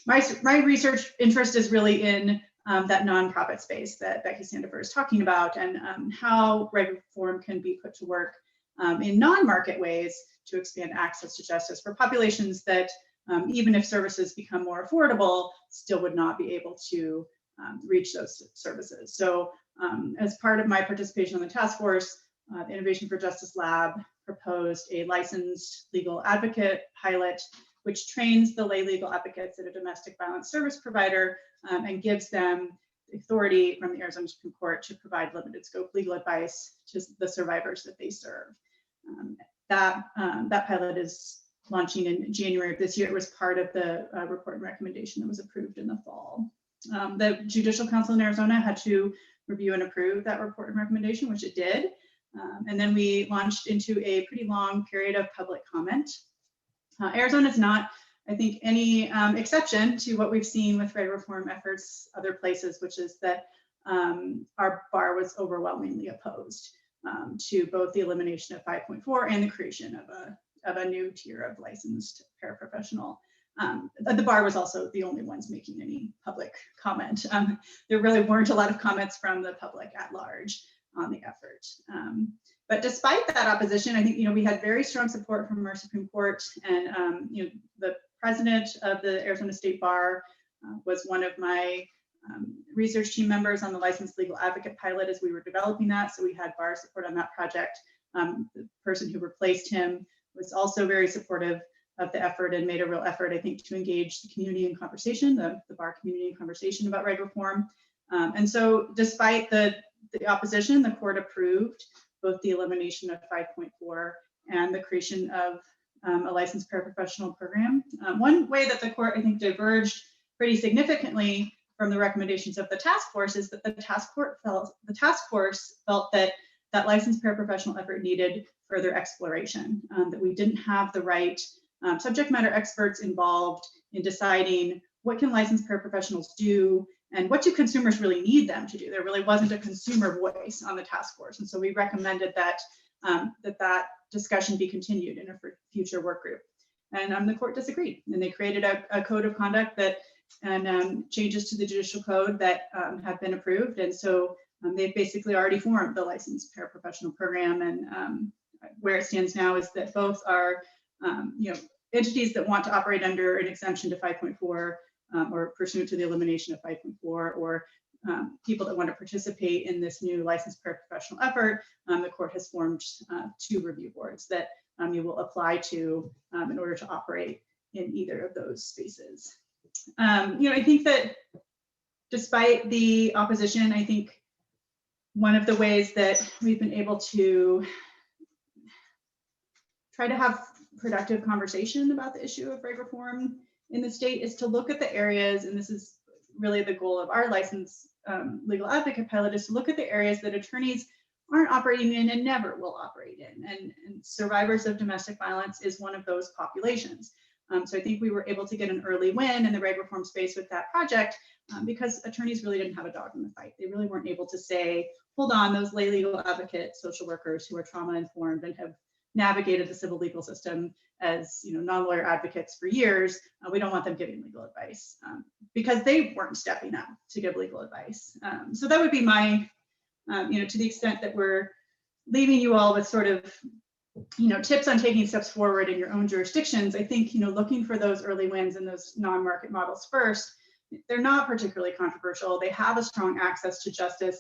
My research interest is really in that nonprofit space that Becky Sandefur is talking about, and how reg reform can be put to work in non-market ways to expand access to justice for populations that, even if services become more affordable, still would not be able to reach those services. So as part of my participation on the task force, the Innovation for Justice Lab proposed a licensed legal advocate pilot, which trains the lay legal advocates at a domestic violence service provider and gives them authority from the Arizona Supreme Court to provide limited scope legal advice to the survivors that they serve. That pilot is launching in January of this year. It was part of the report and recommendation that was approved in the fall. The Judicial Council in Arizona had to review and approve that report and recommendation, which it did. And then we launched into a pretty long period of public comment. Arizona is not, I think, any exception to what we've seen with reg reform efforts other places, which is that our bar was overwhelmingly opposed to both the elimination of 5.4 and the creation of a new tier of licensed paraprofessional. The bar was also the only ones making any public comment. There really weren't a lot of comments from the public at large on the effort. But despite that opposition, I think we had very strong support from our Supreme Court, and the president of the Arizona State Bar was one of my research team members on the licensed legal advocate pilot as we were developing that. So we had bar support on that project. The person who replaced him was also very supportive of the effort and made a real effort, I think, to engage the community in conversation, the bar community in conversation about reg reform. And so despite the opposition, the court approved both the elimination of 5.4 and the creation of a licensed paraprofessional program. One way that the court, I think, diverged pretty significantly from the recommendations of the task force is that the task force felt that that licensed paraprofessional effort needed further exploration, that we didn't have the right subject matter experts involved in deciding what can licensed paraprofessionals do and what do consumers really need them to do. There really wasn't a consumer voice on the task force. And so we recommended that that discussion be continued in a future work group. And the court disagreed, and they created a code of conduct that and changes to the judicial code that have been approved. And so they've basically already formed the licensed paraprofessional program. And where it stands now is that both are entities that want to operate under an exemption to 5.4 or pursuant to the elimination of 5.4, or people that want to participate in this new licensed paraprofessional effort. The court has formed 2 review boards that you will apply to in order to operate in either of those spaces. I think that despite the opposition, I think one of the ways that we've been able to try to have productive conversation about the issue of reg reform in the state is to look at the areas, and this is really the goal of our licensed legal advocate pilot is to look at the areas that attorneys aren't operating in and never will operate in. And survivors of domestic violence is one of those populations. So I think we were able to get an early win in the reg reform space with that project because attorneys really didn't have a dog in the fight. They really weren't able to say, hold on, those lay legal advocates, social workers who are trauma informed and have navigated the civil legal system as non-lawyer advocates for years, we don't want them giving legal advice because they weren't stepping up to give legal advice. So that would be my, to the extent that we're leaving you all with sort of tips on taking steps forward in your own jurisdictions. I think, looking for those early wins and those non-market models first, they're not particularly controversial. They have a strong access to justice,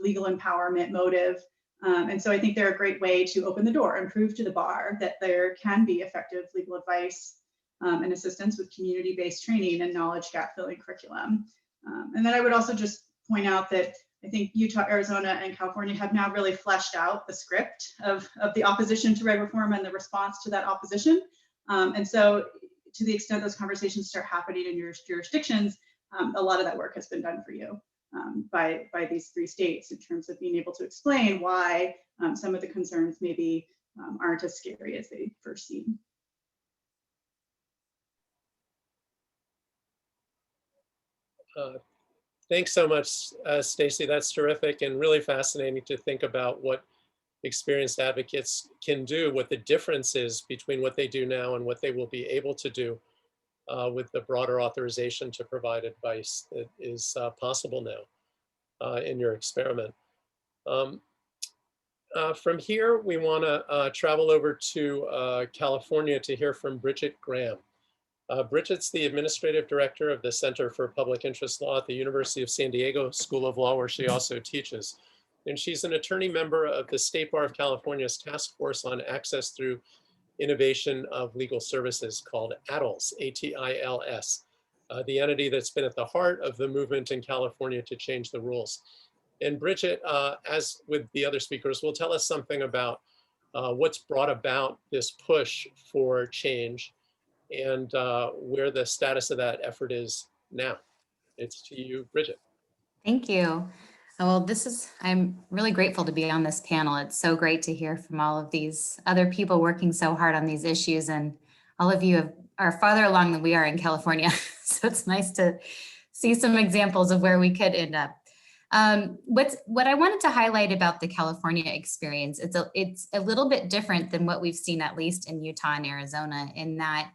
legal empowerment motive. And so I think they're a great way to open the door and prove to the bar that there can be effective legal advice and assistance with community-based training and knowledge gap filling curriculum. And then I would also just point out that I think Utah, Arizona, and California have now really fleshed out the script of the opposition to reg reform and the response to that opposition. And so to the extent those conversations start happening in your jurisdictions, a lot of that work has been done for you by these 3 states in terms of being able to explain why some of the concerns maybe aren't as scary as they first seem. Thanks so much, Stacy. That's terrific and really fascinating to think about what experienced advocates can do, what the difference is between what they do now and what they will be able to do with the broader authorization to provide advice that is possible now in your experiment. From here, we want to travel over to California to hear from Bridget Gramme. Bridget's the Administrative Director of the Center for Public Interest Law at the University of San Diego School of Law, where she also teaches. And she's an attorney member of the State Bar of California's Task Force on Access Through Innovation of Legal Services called ATILS, A-T-I-L-S, the entity that's been at the heart of the movement in California to change the rules. And Bridget, as with the other speakers, will tell us something about what's brought about this push for change and where the status of that effort is now. It's to you, Bridget. Thank you. Well, I'm really grateful to be on this panel. It's so great to hear from all of these other people working so hard on these issues, and all of you are farther along than we are in California. So it's nice to see some examples of where we could end up. What I wanted to highlight about the California experience, it's a little bit different than what we've seen, at least in Utah and Arizona, in that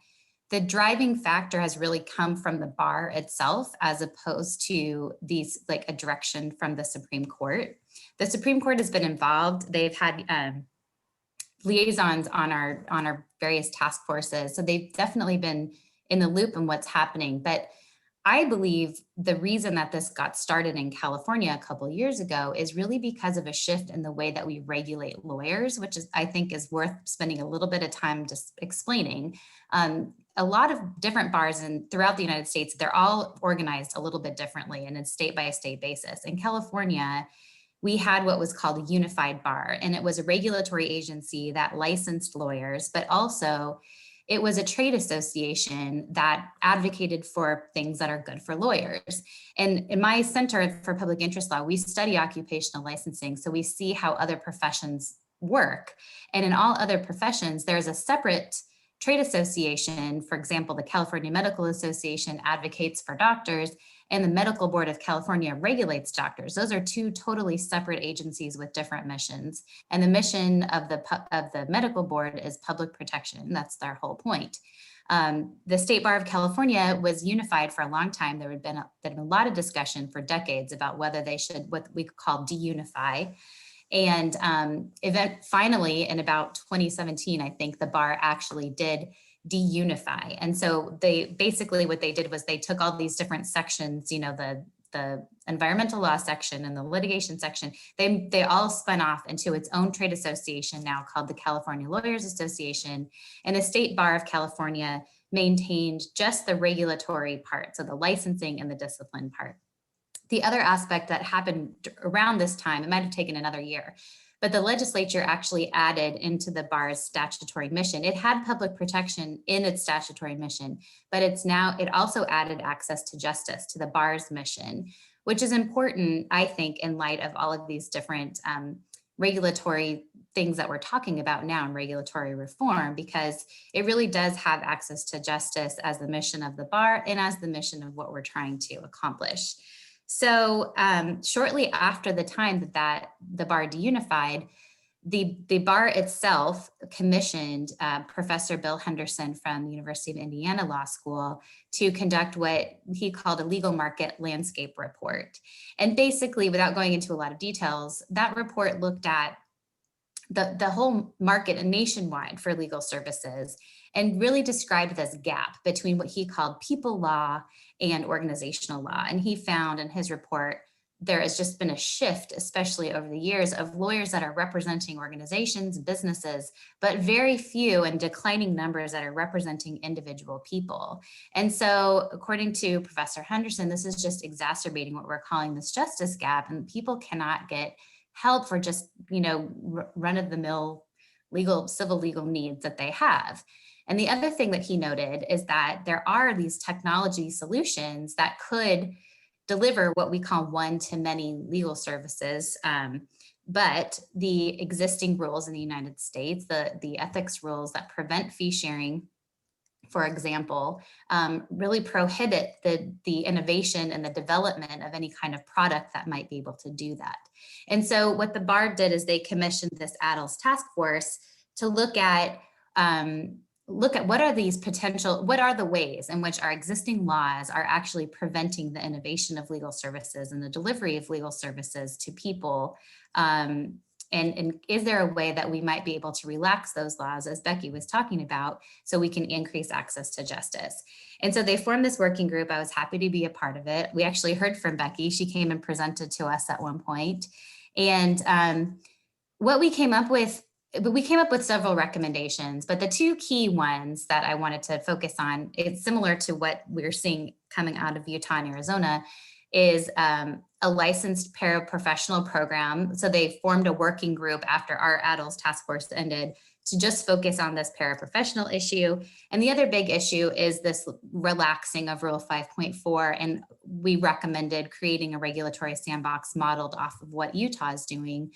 the driving factor has really come from the bar itself, as opposed to a direction from the Supreme Court. The Supreme Court has been involved. They've had liaisons on our various task forces. So they've definitely been in the loop on what's happening. But I believe the reason that this got started in California a couple of years ago is really because of a shift in the way that we regulate lawyers, which I think is worth spending a little bit of time just explaining. A lot of different bars throughout the United States, they're all organized a little bit differently and it's state by state basis. In California, we had what was called a unified bar, and it was a regulatory agency that licensed lawyers, but also it was a trade association that advocated for things that are good for lawyers. And in my Center for Public Interest Law, we study occupational licensing. So we see how other professions work. And in all other professions, there's a separate trade association. For example, the California Medical Association advocates for doctors, and the Medical Board of California regulates doctors. Those are 2 totally separate agencies with different missions. And the mission of the Medical Board is public protection. That's their whole point. The State Bar of California was unified for a long time. There had been a lot of discussion for decades about whether they should, what we call deunify. And finally, in about 2017, I think the bar actually did deunify. And so what they did was they took all these different sections, the environmental law section and the litigation section, they all spun off into its own trade association now called the California Lawyers Association. And the State Bar of California maintained just the regulatory part, so the licensing and the discipline part. The other aspect that happened around this time, it might have taken another year, but the legislature actually added into the bar's statutory mission. It had public protection in its statutory mission, but it also added access to justice to the bar's mission, which is important, I think, in light of all of these different regulatory things that we're talking about now in regulatory reform, because it really does have access to justice as the mission of the bar and as the mission of what we're trying to accomplish. So shortly after the time that the bar deunified, the bar itself commissioned Professor Bill Henderson from the University of Indiana Law School to conduct what he called a legal market landscape report. And basically, without going into a lot of details, that report looked at the whole market nationwide for legal services and really described this gap between what he called people law and organizational law. And he found in his report, there has just been a shift, especially over the years, of lawyers that are representing organizations, businesses, but very few and declining numbers that are representing individual people. And so according to Professor Henderson, this is just exacerbating what we're calling this justice gap, and people cannot get help for just, run-of-the-mill civil legal needs that they have. And the other thing that he noted is that there are these technology solutions that could deliver what we call one-to-many legal services. But the existing rules in the United States, the ethics rules that prevent fee sharing, for example, really prohibit the innovation and the development of any kind of product that might be able to do that. And so what the bar did is they commissioned this ADLS task force to look at what are the ways in which our existing laws are actually preventing the innovation of legal services and the delivery of legal services to people. And is there a way that we might be able to relax those laws, as Becky was talking about, so we can increase access to justice? And so they formed this working group. I was happy to be a part of it. We actually heard from Becky. She came and presented to us at one point. And what we came up with several recommendations, but the two key ones that I wanted to focus on, it's similar to what we're seeing coming out of Utah and Arizona, is a licensed paraprofessional program. So they formed a working group after our ADLS task force ended to just focus on this paraprofessional issue. And the other big issue is this relaxing of Rule 5.4. And we recommended creating a regulatory sandbox modeled off of what Utah is doing.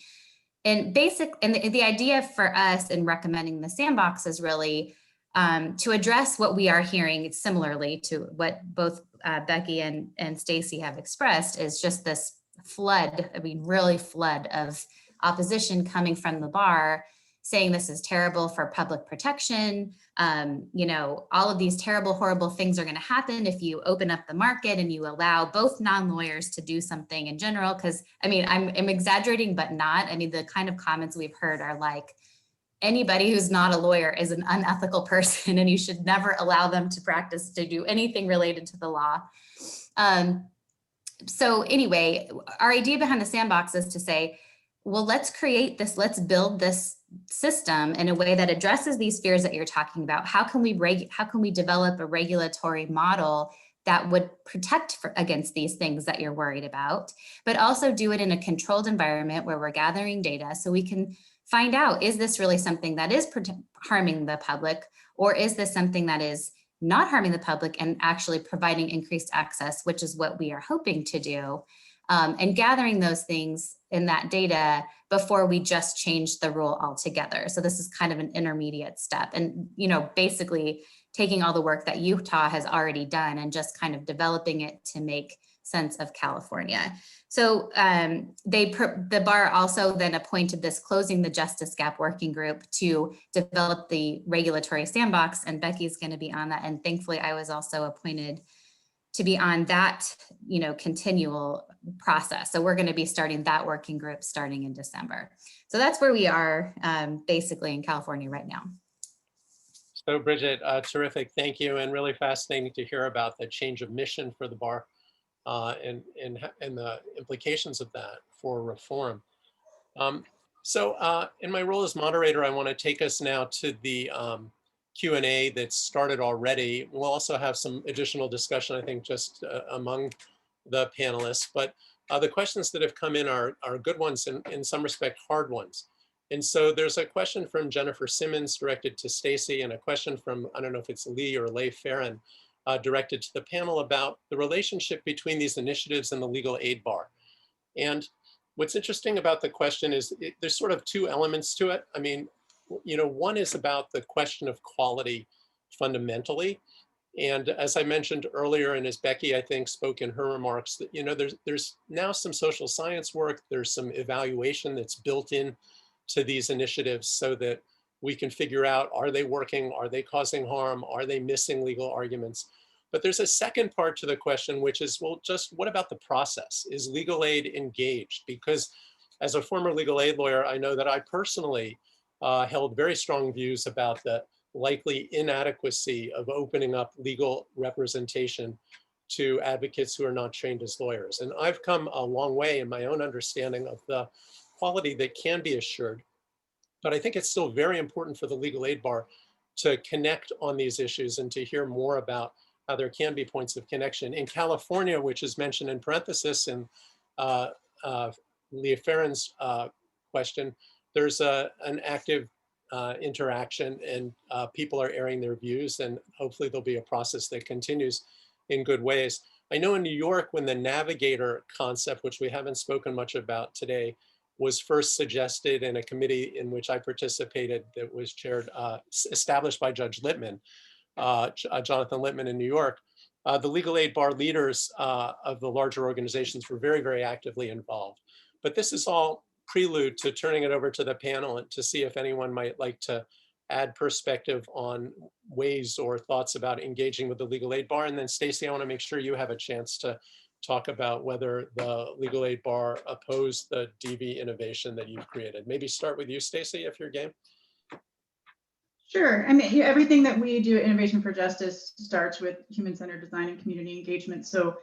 And the idea for us in recommending the sandbox is really to address what we are hearing similarly to what both Becky and Stacy have expressed, is just this flood of opposition coming from the bar, saying this is terrible for public protection. All of these terrible, horrible things are going to happen if you open up the market and you allow both non-lawyers to do something in general. Because I'm exaggerating, but not. The kind of comments we've heard are like, anybody who's not a lawyer is an unethical person and you should never allow them to do anything related to the law. So anyway, our idea behind the sandbox is to say, well, let's build this system in a way that addresses these fears that you're talking about. How can we develop a regulatory model that would protect against these things that you're worried about, but also do it in a controlled environment where we're gathering data so we can find out, is this really something that is harming the public, or is this something that is not harming the public and actually providing increased access, which is what we are hoping to do, and gathering those things in that data before we just change the rule altogether. So this is kind of an intermediate step, and basically taking all the work that Utah has already done and just kind of developing it to make sense of California. So the bar also then appointed this Closing the Justice Gap working group to develop the regulatory sandbox, and Becky's going to be on that. And thankfully, I was also appointed to be on that, continual process. So we're going to be starting that working group starting in December. So that's where we are basically in California right now. So Bridget, terrific, thank you, and really fascinating to hear about the change of mission for the bar. And the implications of that for reform. So in my role as moderator, I want to take us now to the Q&A that's started already. We'll also have some additional discussion, I think, just among the panelists. But the questions that have come in are good ones and in some respect hard ones. And so there's a question from Jennifer Simmons directed to Stacy, and a question from, I don't know if it's Lee or Leigh Farron, directed to the panel about the relationship between these initiatives and the legal aid bar. And what's interesting about the question is there's sort of two elements to it. I mean, one is about the question of quality fundamentally. And as I mentioned earlier, and as Becky, I think, spoke in her remarks, that there's now some social science work, there's some evaluation that's built in to these initiatives so that we can figure out, are they working? Are they causing harm? Are they missing legal arguments? But there's a second part to the question, which is, well, just what about the process? Is legal aid engaged? Because as a former legal aid lawyer, I know that I personally held very strong views about the likely inadequacy of opening up legal representation to advocates who are not trained as lawyers. And I've come a long way in my own understanding of the quality that can be assured. But I think it's still very important for the legal aid bar to connect on these issues and to hear more about how there can be points of connection. In California, which is mentioned in parenthesis in Leah Farron's question, there's an active interaction, and people are airing their views, and hopefully there'll be a process that continues in good ways. I know in New York, when the navigator concept, which we haven't spoken much about today, was first suggested in a committee in which I participated that was chaired, established by Judge Littman, Jonathan Littman in New York, the legal aid bar leaders of the larger organizations were very, very actively involved. But this is all prelude to turning it over to the panel and to see if anyone might like to add perspective on ways or thoughts about engaging with the legal aid bar. And then Stacy, I want to make sure you have a chance to talk about whether the legal aid bar opposed the DV innovation that you've created. Maybe start with you, Stacy, if you're game. Sure. I mean, everything that we do at Innovation for Justice starts with human-centered design and community engagement. So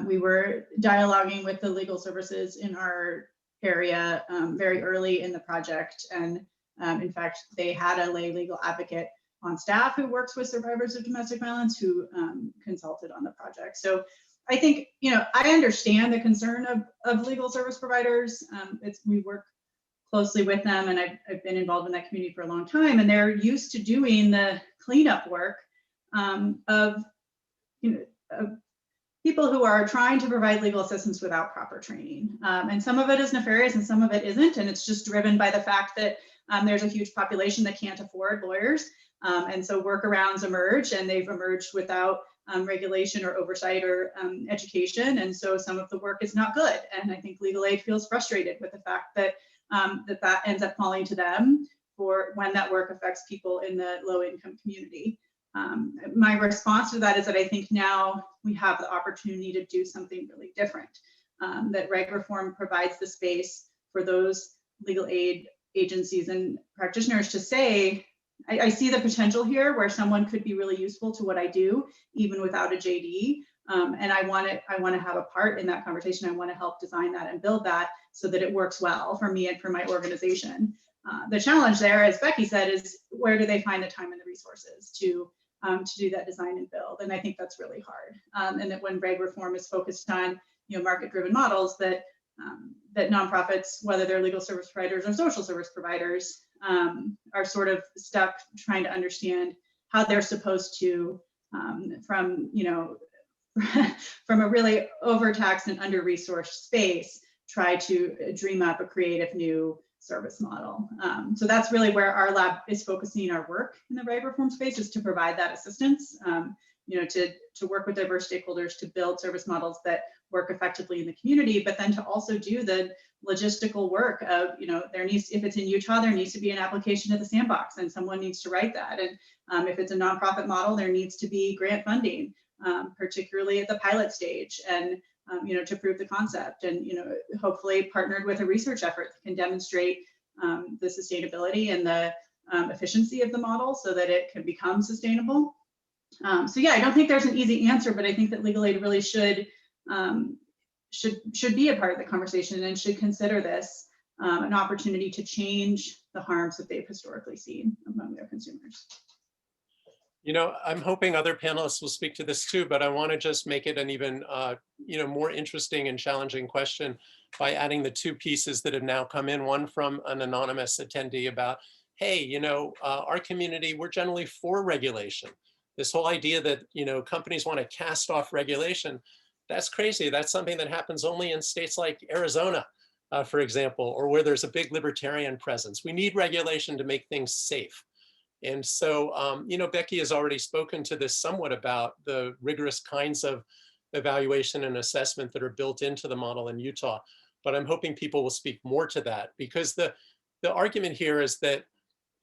we were dialoguing with the legal services in our area very early in the project. And in fact, they had a lay legal advocate on staff who works with survivors of domestic violence who consulted on the project. So I think, I understand the concern of legal service providers. We work closely with them, and I've been involved in that community for a long time, and they're used to doing the cleanup work of people who are trying to provide legal assistance without proper training. And some of it is nefarious and some of it isn't, and it's just driven by the fact that there's a huge population that can't afford lawyers. And so workarounds emerge, and they've emerged without regulation or oversight or education. And so some of the work is not good. And I think legal aid feels frustrated with the fact that that ends up falling to them for when that work affects people in the low income community. My response to that is that I think now we have the opportunity to do something really different, that reg reform provides the space for those legal aid agencies and practitioners to say, I see the potential here where someone could be really useful to what I do, even without a JD. And I want to have a part in that conversation. I want to help design that and build that so that it works well for me and for my organization. The challenge there, as Becky said, is where do they find the time and the resources to do that design and build? And I think that's really hard. And that when reg reform is focused on market-driven models, that nonprofits, whether they're legal service providers or social service providers, are sort of stuck trying to understand how they're supposed to, from a really overtaxed and under-resourced space, try to dream up a creative new service model. So that's really where our lab is focusing our work in the reg reform space, is to provide that assistance, to work with diverse stakeholders to build service models that work effectively in the community, but then to also do the logistical work of, if it's in Utah, there needs to be an application to the sandbox and someone needs to write that. And if it's a nonprofit model, there needs to be grant funding, particularly at the pilot stage, and to prove the concept, and hopefully partnered with a research effort that can demonstrate the sustainability and the efficiency of the model so that it can become sustainable. So yeah, I don't think there's an easy answer, but I think that legal aid really should be a part of the conversation and should consider this an opportunity to change the harms that they've historically seen among their consumers. I'm hoping other panelists will speak to this too, but I want to just make it an even more interesting and challenging question by adding the two pieces that have now come in, one from an anonymous attendee about, hey, our community, we're generally for regulation. This whole idea that, companies want to cast off regulation, that's crazy. That's something that happens only in states like Arizona, for example, or where there's a big libertarian presence. We need regulation to make things safe. And so, Becky has already spoken to this somewhat about the rigorous kinds of evaluation and assessment that are built into the model in Utah. But I'm hoping people will speak more to that, because the argument here is that,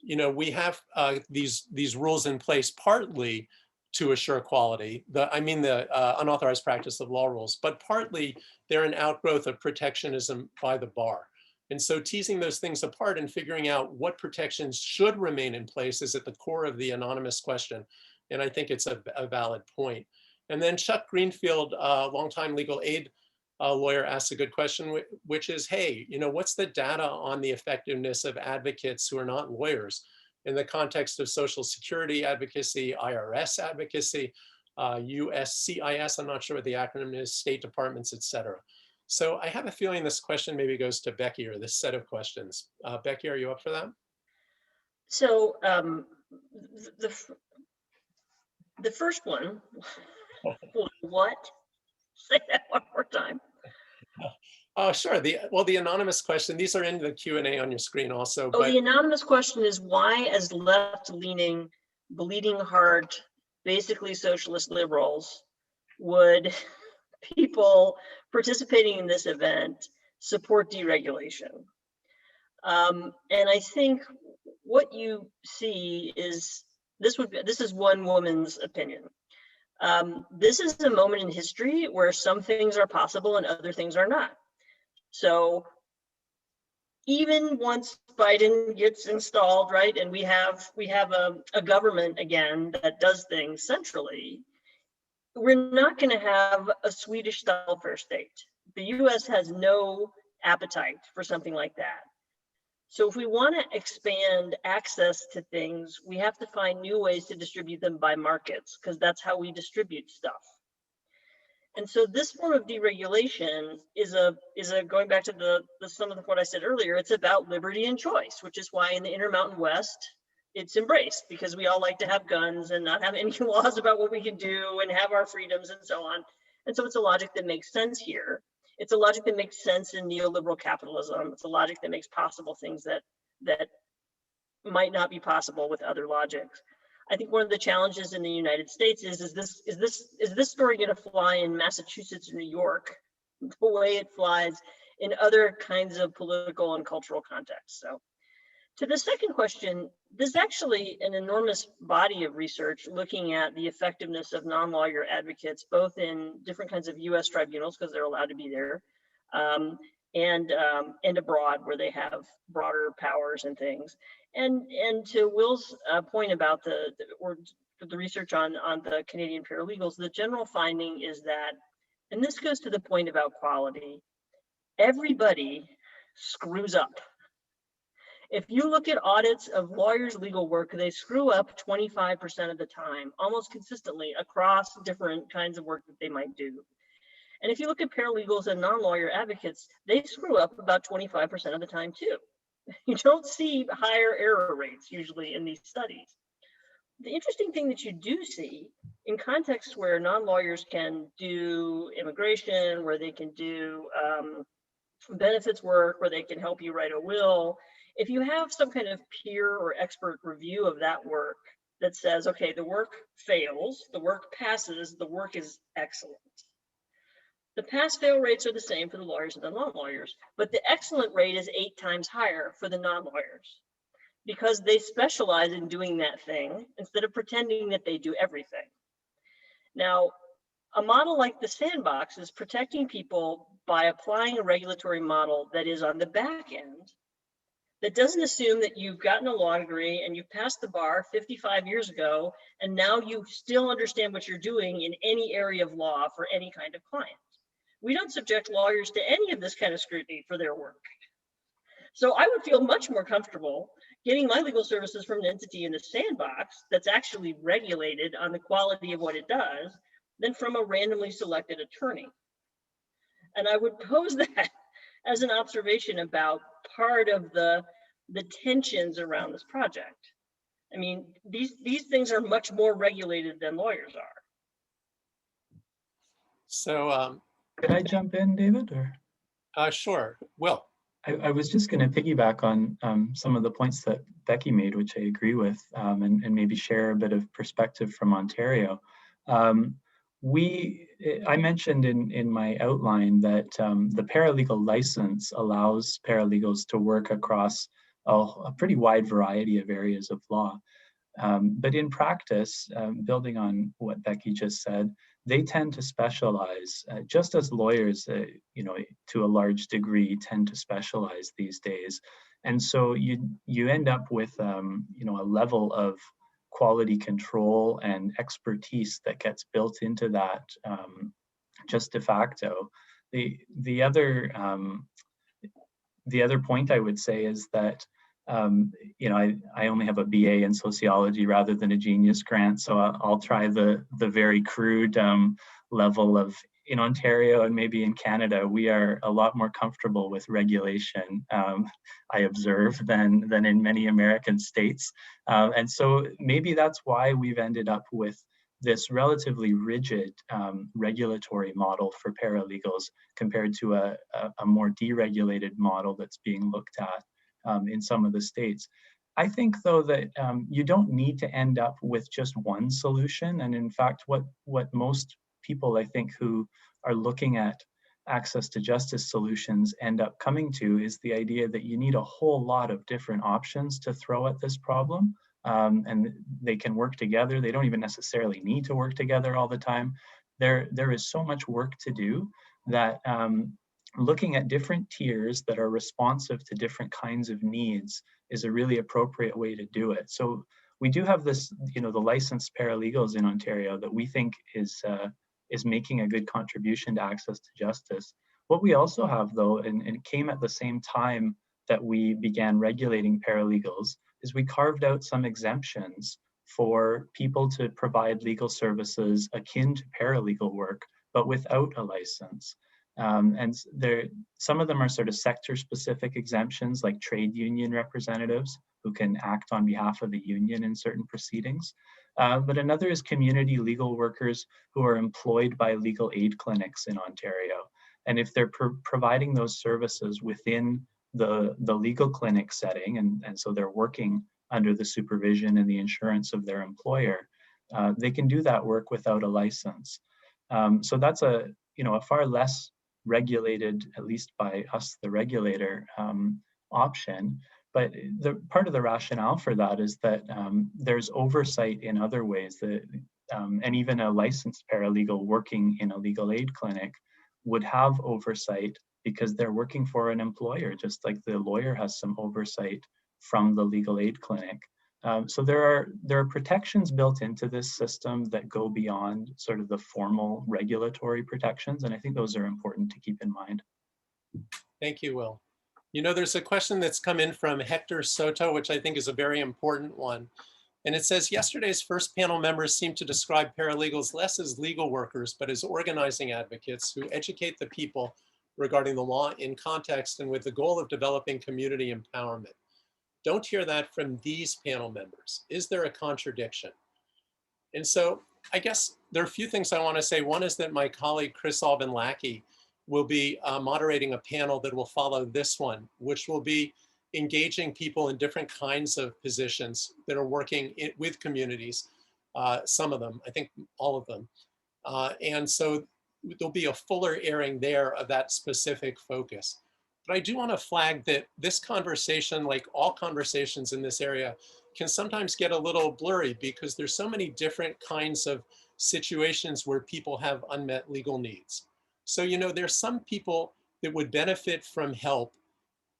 we have these rules in place partly to assure quality, the unauthorized practice of law rules, but partly they're an outgrowth of protectionism by the bar. And so teasing those things apart and figuring out what protections should remain in place is at the core of the anonymous question. And I think it's a valid point. And then Chuck Greenfield, longtime legal aid lawyer, asked a good question, which is, hey, what's the data on the effectiveness of advocates who are not lawyers in the context of Social Security advocacy, IRS advocacy, USCIS, I'm not sure what the acronym is, state departments, et cetera. So I have a feeling this question maybe goes to Becky, or this set of questions. Becky, are you up for that? So the first one, what? Say that one more time. Oh, sure. The anonymous question, these are in the Q&A on your screen also. Oh, the anonymous question is, why, as left-leaning, bleeding heart, basically socialist liberals, would people participating in this event support deregulation? And I think what you see is, this is one woman's opinion. This is a moment in history where some things are possible and other things are not. So even once Biden gets installed, right, and we have a government again that does things centrally, we're not going to have a Swedish welfare state. The US has no appetite for something like that. So if we want to expand access to things, we have to find new ways to distribute them by markets, because that's how we distribute stuff. And so this form of deregulation is going back to some of what I said earlier, it's about liberty and choice, which is why in the Intermountain West, it's embraced, because we all like to have guns and not have any laws about what we can do and have our freedoms and so on. And so it's a logic that makes sense here. It's a logic that makes sense in neoliberal capitalism. It's a logic that makes possible things that might not be possible with other logics. I think one of the challenges in the United States is this story going to fly in Massachusetts or New York the way it flies in other kinds of political and cultural contexts? So to the second question, there's actually an enormous body of research looking at the effectiveness of non-lawyer advocates, both in different kinds of US tribunals, because they're allowed to be there, and abroad, where they have broader powers and things. And to Will's point about the research on the Canadian paralegals, the general finding is that, and this goes to the point about quality, everybody screws up. If you look at audits of lawyers' legal work, they screw up 25% of the time, almost consistently across different kinds of work that they might do. And if you look at paralegals and non-lawyer advocates, they screw up about 25% of the time too. You don't see higher error rates usually in these studies. The interesting thing that you do see in contexts where non-lawyers can do immigration, where they can do benefits work, where they can help you write a will, if you have some kind of peer or expert review of that work that says, okay, the work fails, the work passes, the work is excellent. The pass-fail rates are the same for the lawyers and the non-lawyers, but the excellent rate is 8 times higher for the non-lawyers, because they specialize in doing that thing instead of pretending that they do everything. Now, a model like the sandbox is protecting people by applying a regulatory model that is on the back end, that doesn't assume that you've gotten a law degree and you passed the bar 55 years ago, and now you still understand what you're doing in any area of law for any kind of client. We don't subject lawyers to any of this kind of scrutiny for their work. So I would feel much more comfortable getting my legal services from an entity in the sandbox that's actually regulated on the quality of what it does than from a randomly selected attorney. And I would pose that as an observation about part of the tensions around this project. I mean, these things are much more regulated than lawyers are. So, Could I jump in, David? Or sure, Will. I was just going to piggyback on some of the points that Becky made, which I agree with, and maybe share a bit of perspective from Ontario. I mentioned in my outline that the paralegal license allows paralegals to work across a pretty wide variety of areas of law. But in practice, building on what Becky just said, they tend to specialize, just as lawyers, to a large degree, tend to specialize these days. And so you end up with, a level of quality control and expertise that gets built into that just de facto. The other point I would say is that I only have a BA in sociology rather than a Genius grant, so I'll try the very crude level of, in Ontario and maybe in Canada, we are a lot more comfortable with regulation, I observe, than in many American states. And so maybe that's why we've ended up with this relatively rigid regulatory model for paralegals compared to a more deregulated model that's being looked at in some of the states. I think, though, that you don't need to end up with just one solution. And in fact, what most people, I think, who are looking at access to justice solutions end up coming to is the idea that you need a whole lot of different options to throw at this problem. And they can work together. They don't even necessarily need to work together all the time. There is so much work to do that looking at different tiers that are responsive to different kinds of needs is a really appropriate way to do it. So we do have this, the licensed paralegals in Ontario that we think is making a good contribution to access to justice. What we also have, though, and it came at the same time that we began regulating paralegals, is we carved out some exemptions for people to provide legal services akin to paralegal work, but without a license. And some of them are sort of sector-specific exemptions, like trade union representatives who can act on behalf of the union in certain proceedings. But another is community legal workers who are employed by legal aid clinics in Ontario. And if they're providing those services within the legal clinic setting, and so they're working under the supervision and the insurance of their employer, they can do that work without a license. So that's a far less regulated, at least by us, the regulator, option. But the part of the rationale for that is that there's oversight in other ways that, and even a licensed paralegal working in a legal aid clinic would have oversight because they're working for an employer, just like the lawyer has some oversight from the legal aid clinic. So there are protections built into this system that go beyond sort of the formal regulatory protections, and I think those are important to keep in mind. Thank you, Will. There's a question that's come in from Hector Soto, which I think is a very important one. And it says, yesterday's first panel members seem to describe paralegals less as legal workers, but as organizing advocates who educate the people regarding the law in context and with the goal of developing community empowerment. Don't hear that from these panel members. Is there a contradiction? And so I guess there are a few things I want to say. One is that my colleague, Chris Alban-Lackey, will be moderating a panel that will follow this one, which will be engaging people in different kinds of positions that are working with communities, some of them, I think all of them. And so there'll be a fuller airing there of that specific focus. But I do want to flag that this conversation, like all conversations in this area, can sometimes get a little blurry because there's so many different kinds of situations where people have unmet legal needs. So, there's some people that would benefit from help,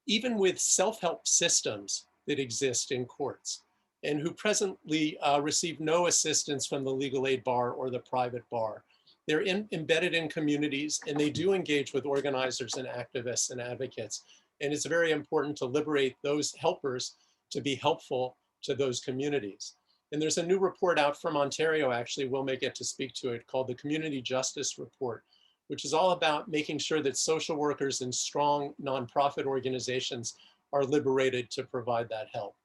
even with self-help systems that exist in courts, and who presently receive no assistance from the legal aid bar or the private bar. They're embedded in communities, and they do engage with organizers and activists and advocates. And it's very important to liberate those helpers to be helpful to those communities. And there's a new report out from Ontario, actually, Will may get to speak to it, called the Community Justice Report, which is all about making sure that social workers and strong nonprofit organizations are liberated to provide that help.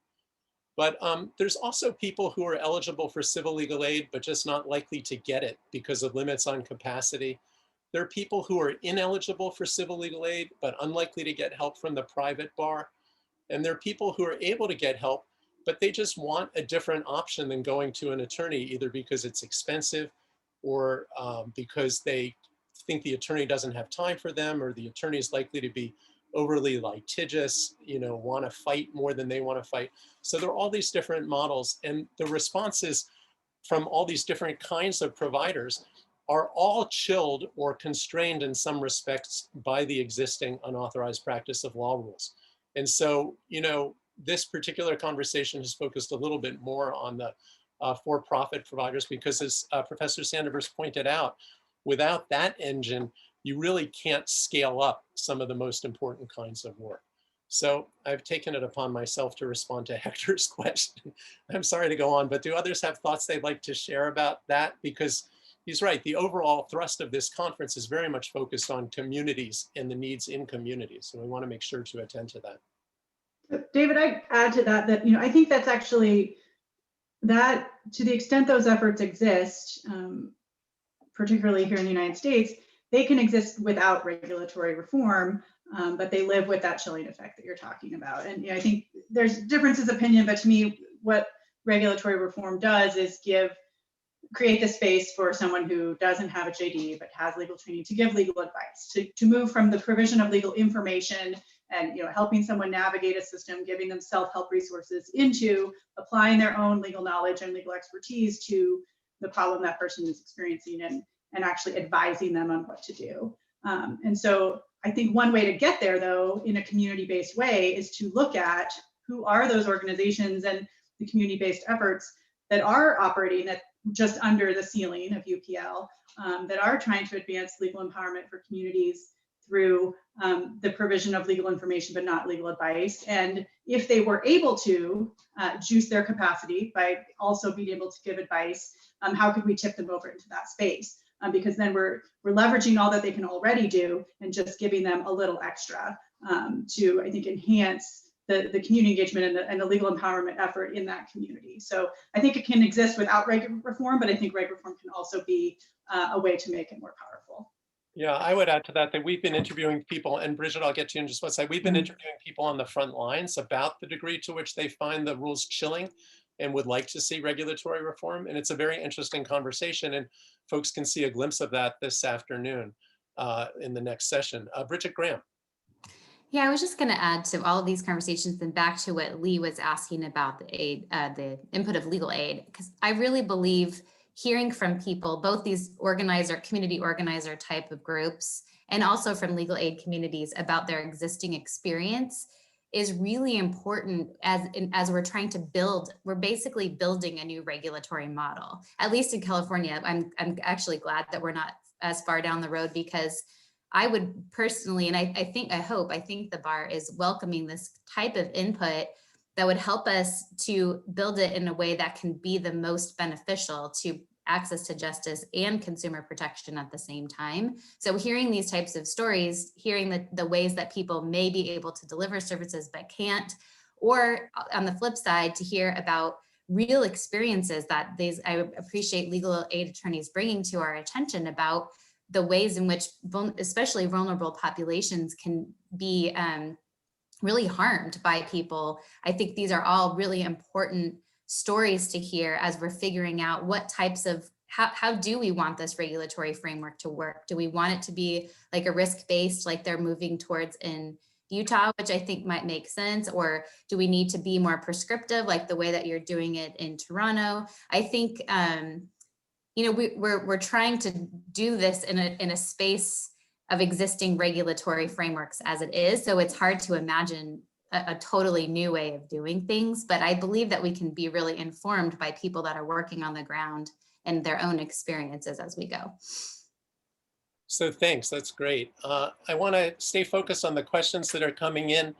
But there's also people who are eligible for civil legal aid, but just not likely to get it because of limits on capacity. There are people who are ineligible for civil legal aid, but unlikely to get help from the private bar. And there are people who are able to get help, but they just want a different option than going to an attorney, either because it's expensive or because they think the attorney doesn't have time for them, or the attorney is likely to be overly litigious, want to fight more than they want to fight. So there are all these different models, and the responses from all these different kinds of providers are all chilled or constrained in some respects by the existing unauthorized practice of law rules. And so, this particular conversation has focused a little bit more on the for-profit providers, because as Professor Sandefur pointed out, without that engine, you really can't scale up some of the most important kinds of work. So I've taken it upon myself to respond to Hector's question. I'm sorry to go on, but do others have thoughts they'd like to share about that? Because he's right, the overall thrust of this conference is very much focused on communities and the needs in communities. So we want to make sure to attend to that. David, I add to that, I think that's actually, that to the extent those efforts exist, particularly here in the United States, they can exist without regulatory reform, but they live with that chilling effect that you're talking about. And I think there's differences of opinion, but to me, what regulatory reform does is create the space for someone who doesn't have a JD but has legal training to give legal advice, to move from the provision of legal information and helping someone navigate a system, giving them self-help resources, into applying their own legal knowledge and legal expertise to the problem that person is experiencing, and actually advising them on what to do. And so I think one way to get there, though, in a community-based way, is to look at who are those organizations and the community-based efforts that are operating at just under the ceiling of UPL, that are trying to advance legal empowerment for communities through the provision of legal information, but not legal advice. And if they were able to juice their capacity by also being able to give advice, how could we tip them over into that space? Because then we're leveraging all that they can already do and just giving them a little extra to, I think, enhance the community engagement and the legal empowerment effort in that community. So I think it can exist without reg reform, but I think reg reform can also be a way to make it more powerful. Yeah, I would add to that we've been interviewing people, and Bridget, I'll get to you in just one second. We've been interviewing people on the front lines about the degree to which they find the rules chilling and would like to see regulatory reform. And it's a very interesting conversation, and folks can see a glimpse of that this afternoon in the next session. Bridget, Gramme. Yeah, I was just going to add to all of these conversations and back to what Lee was asking about the input of legal aid, because I really believe hearing from people, both these community organizer type of groups, and also from legal aid communities about their existing experience, is really important as we're trying to we're basically building a new regulatory model. At least in California, I'm actually glad that we're not as far down the road, because I would personally, and I think the bar is welcoming this type of input that would help us to build it in a way that can be the most beneficial to access to justice and consumer protection at the same time. So hearing these types of stories, hearing the ways that people may be able to deliver services but can't, or on the flip side, to hear about real experiences that I appreciate legal aid attorneys bringing to our attention about the ways in which especially vulnerable populations can be really harmed by people. I think these are all really important stories to hear as we're figuring out what types of, how do we want this regulatory framework to work? Do we want it to be like a risk-based, like they're moving towards in Utah, which I think might make sense, or do we need to be more prescriptive, like the way that you're doing it in Toronto? I think, we're trying to do this in a space of existing regulatory frameworks as it is. So it's hard to imagine a totally new way of doing things, but I believe that we can be really informed by people that are working on the ground and their own experiences as we go. So thanks, that's great. I want to stay focused on the questions that are coming in.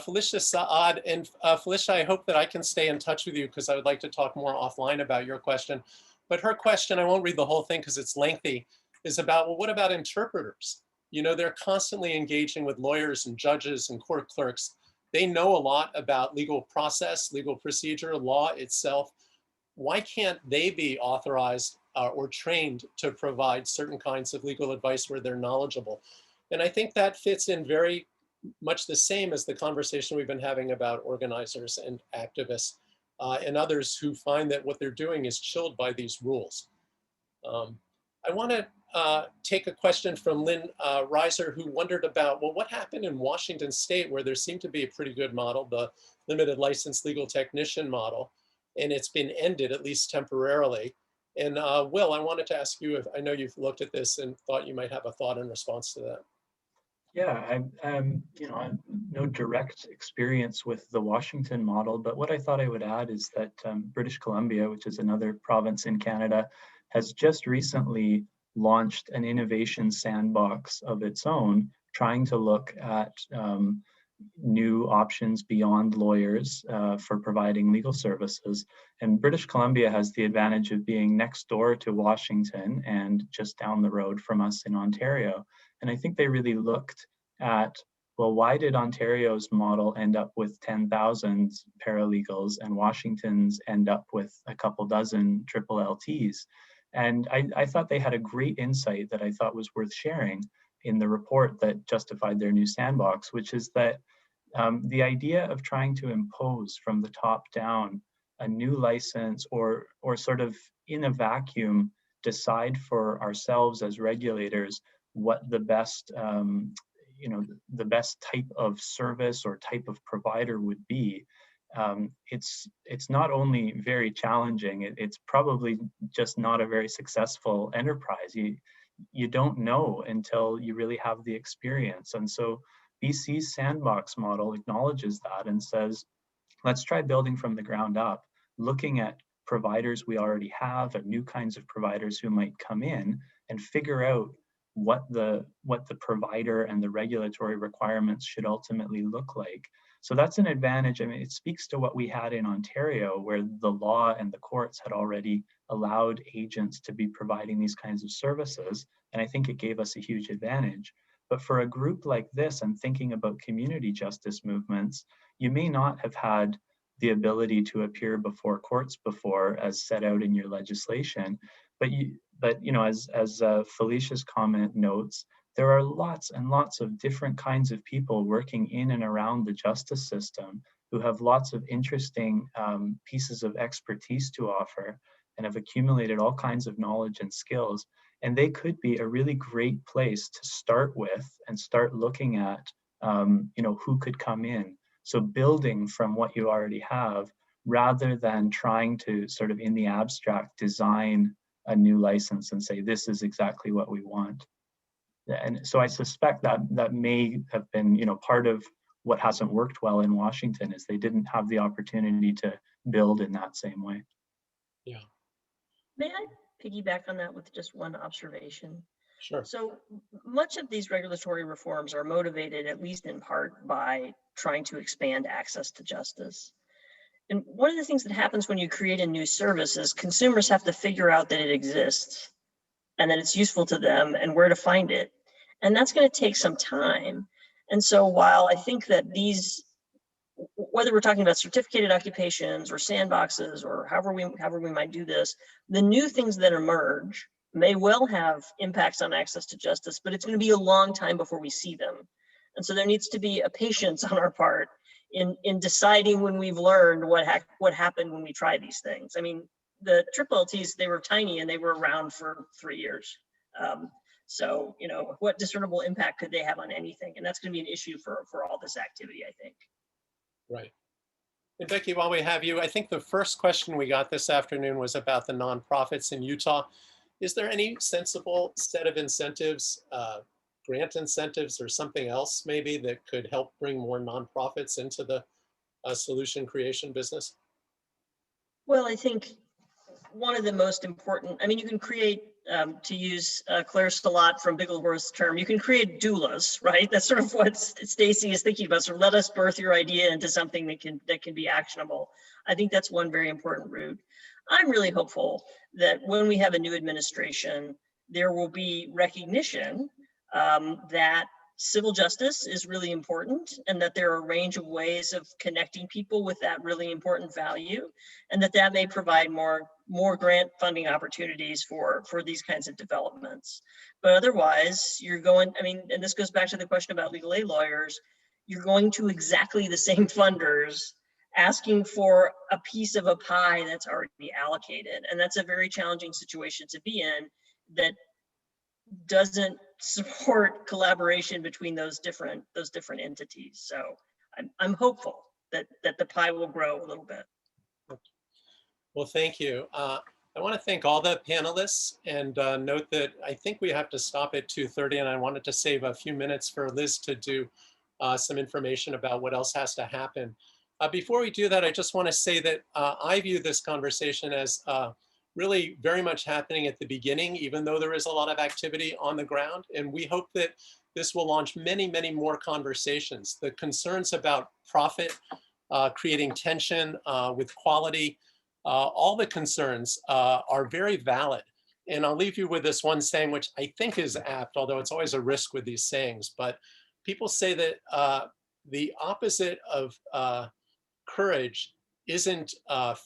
Felicia Saad, and Felicia, I hope that I can stay in touch with you because I would like to talk more offline about your question. But her question, I won't read the whole thing because it's lengthy, is about, well, what about interpreters? They're constantly engaging with lawyers and judges and court clerks. they know a lot about legal process, legal procedure, law itself. Why can't they be authorized or trained to provide certain kinds of legal advice where they're knowledgeable? And I think that fits in very much the same as the conversation we've been having about organizers and activists and others who find that what they're doing is chilled by these rules. I want to take a question from Lynn Reiser, who wondered about, well, what happened in Washington State, where there seemed to be a pretty good model, the limited license legal technician model, and it's been ended, at least temporarily. And Will, I wanted to ask you if, I know you've looked at this and thought you might have a thought in response to that. Yeah, you know, I've no direct experience with the Washington model, but what I thought I would add is that British Columbia, which is another province in Canada, has just recently launched an innovation sandbox of its own, trying to look at new options beyond lawyers for providing legal services. And British Columbia has the advantage of being next door to Washington and just down the road from us in Ontario. And I think they really looked at, well, why did Ontario's model end up with 10,000 paralegals and Washington's end up with a couple dozen triple LTs? And I thought they had a great insight that I thought was worth sharing in the report that justified their new sandbox, which is that the idea of trying to impose from the top down a new license or sort of in a vacuum decide for ourselves as regulators what the best you know, the best type of service or type of provider would be, it's not only very challenging, it's probably just not a very successful enterprise. You don't know until you really have the experience. And so BC's sandbox model acknowledges that and says, let's try building from the ground up, looking at providers we already have and new kinds of providers who might come in, and figure out what the provider and the regulatory requirements should ultimately look like. So that's an advantage. I mean, it speaks to what we had in Ontario, where the law and the courts had already allowed agents to be providing these kinds of services. And I think it gave us a huge advantage. But for a group like this, and thinking about community justice movements, you may not have had the ability to appear before courts before, as set out in your legislation. But you know, as Felicia's comment notes, there are lots and lots of different kinds of people working in and around the justice system who have lots of interesting pieces of expertise to offer and have accumulated all kinds of knowledge and skills. And they could be a really great place to start with and start looking at, you know, who could come in. So building from what you already have, rather than trying to sort of in the abstract design a new license and say, this is exactly what we want. And so I suspect that that may have been, you know, part of what hasn't worked well in Washington, is they didn't have the opportunity to build in that same way. Yeah. May I piggyback on that with just one observation? Sure. So much of these regulatory reforms are motivated, at least in part, by trying to expand access to justice. And one of the things that happens when you create a new service is consumers have to figure out that it exists and that it's useful to them and where to find it. And that's going to take some time. And so while I think that these, whether we're talking about certificated occupations or sandboxes or however we might do this, the new things that emerge may well have impacts on access to justice, but it's going to be a long time before we see them. And so there needs to be a patience on our part in deciding when we've learned what happened when we try these things. I mean, the triple LTs, they were tiny and they were around for 3 years. So, you know, what discernible impact could they have on anything? And that's going to be an issue for all this activity, I think. Right. And Becky, while we have you, I think the first question we got this afternoon was about the nonprofits in Utah. Is there any sensible set of incentives, grant incentives or something else maybe that could help bring more nonprofits into the solution creation business? Well, I think one of the most important, I mean, you can create, to use Claire Salat from Bigglesworth's term, you can create doulas, right? That's sort of what Stacy is thinking about. So let us birth your idea into something that can be actionable. I think that's one very important route. I'm really hopeful that when we have a new administration, there will be recognition that civil justice is really important, and that there are a range of ways of connecting people with that really important value, and that may provide more grant funding opportunities for these kinds of developments. But otherwise, you're going, I mean, and this goes back to the question about legal aid lawyers, you're going to exactly the same funders asking for a piece of a pie that's already allocated. And that's a very challenging situation to be in that doesn't support collaboration between those different entities. So I'm hopeful that the pie will grow a little bit. Well, thank you. I want to thank all the panelists, and note that I think we have to stop at 2:30, and I wanted to save a few minutes for Liz to do some information about what else has to happen. Before we do that, I just want to say that I view this conversation as really very much happening at the beginning, even though there is a lot of activity on the ground. And we hope that this will launch many, many more conversations. The concerns about profit, creating tension with quality, all the concerns are very valid. And I'll leave you with this one saying, which I think is apt, although it's always a risk with these sayings, but people say that the opposite of courage isn't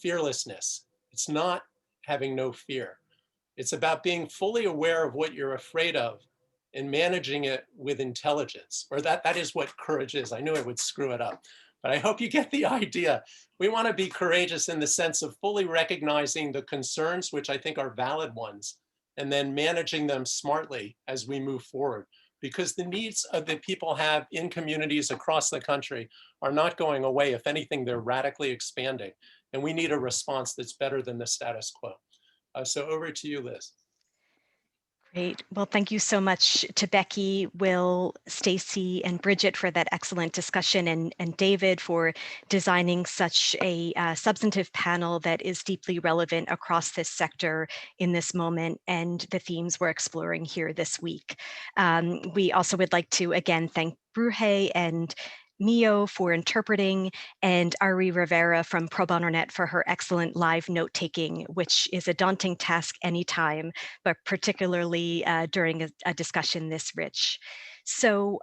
fearlessness. It's not having no fear. It's about being fully aware of what you're afraid of and managing it with intelligence, or that is what courage is. I knew I would screw it up, but I hope you get the idea. We want to be courageous in the sense of fully recognizing the concerns, which I think are valid ones, and then managing them smartly as we move forward. Because the needs of the people have in communities across the country are not going away. If anything, they're radically expanding. And we need a response that's better than the status quo. So over to you, Liz. Great. Well, thank you so much to Becky, Will, Stacy, and Bridget for that excellent discussion, and David for designing such a substantive panel that is deeply relevant across this sector in this moment and the themes we're exploring here this week. We also would like to again thank Bruje and Mio for interpreting, and Ari Rivera from Pro Bono Net for her excellent live note-taking, which is a daunting task anytime, but particularly during a discussion this rich. So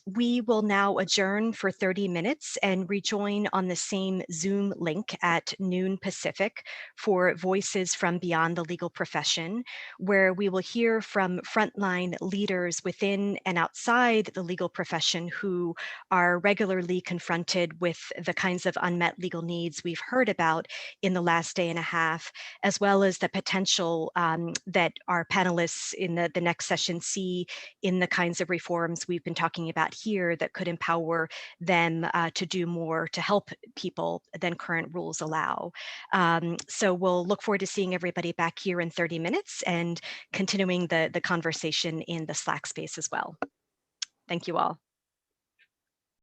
we will now adjourn for 30 minutes and rejoin on the same Zoom link at noon Pacific for Voices from Beyond the Legal Profession, where we will hear from frontline leaders within and outside the legal profession who are regularly confronted with the kinds of unmet legal needs we've heard about in the last day and a half, as well as the potential that our panelists in the next session see in the kinds of reforms we've been talking about here that could empower them to do more to help people than current rules allow. So we'll look forward to seeing everybody back here in 30 minutes and continuing the conversation in the Slack space as well. Thank you all.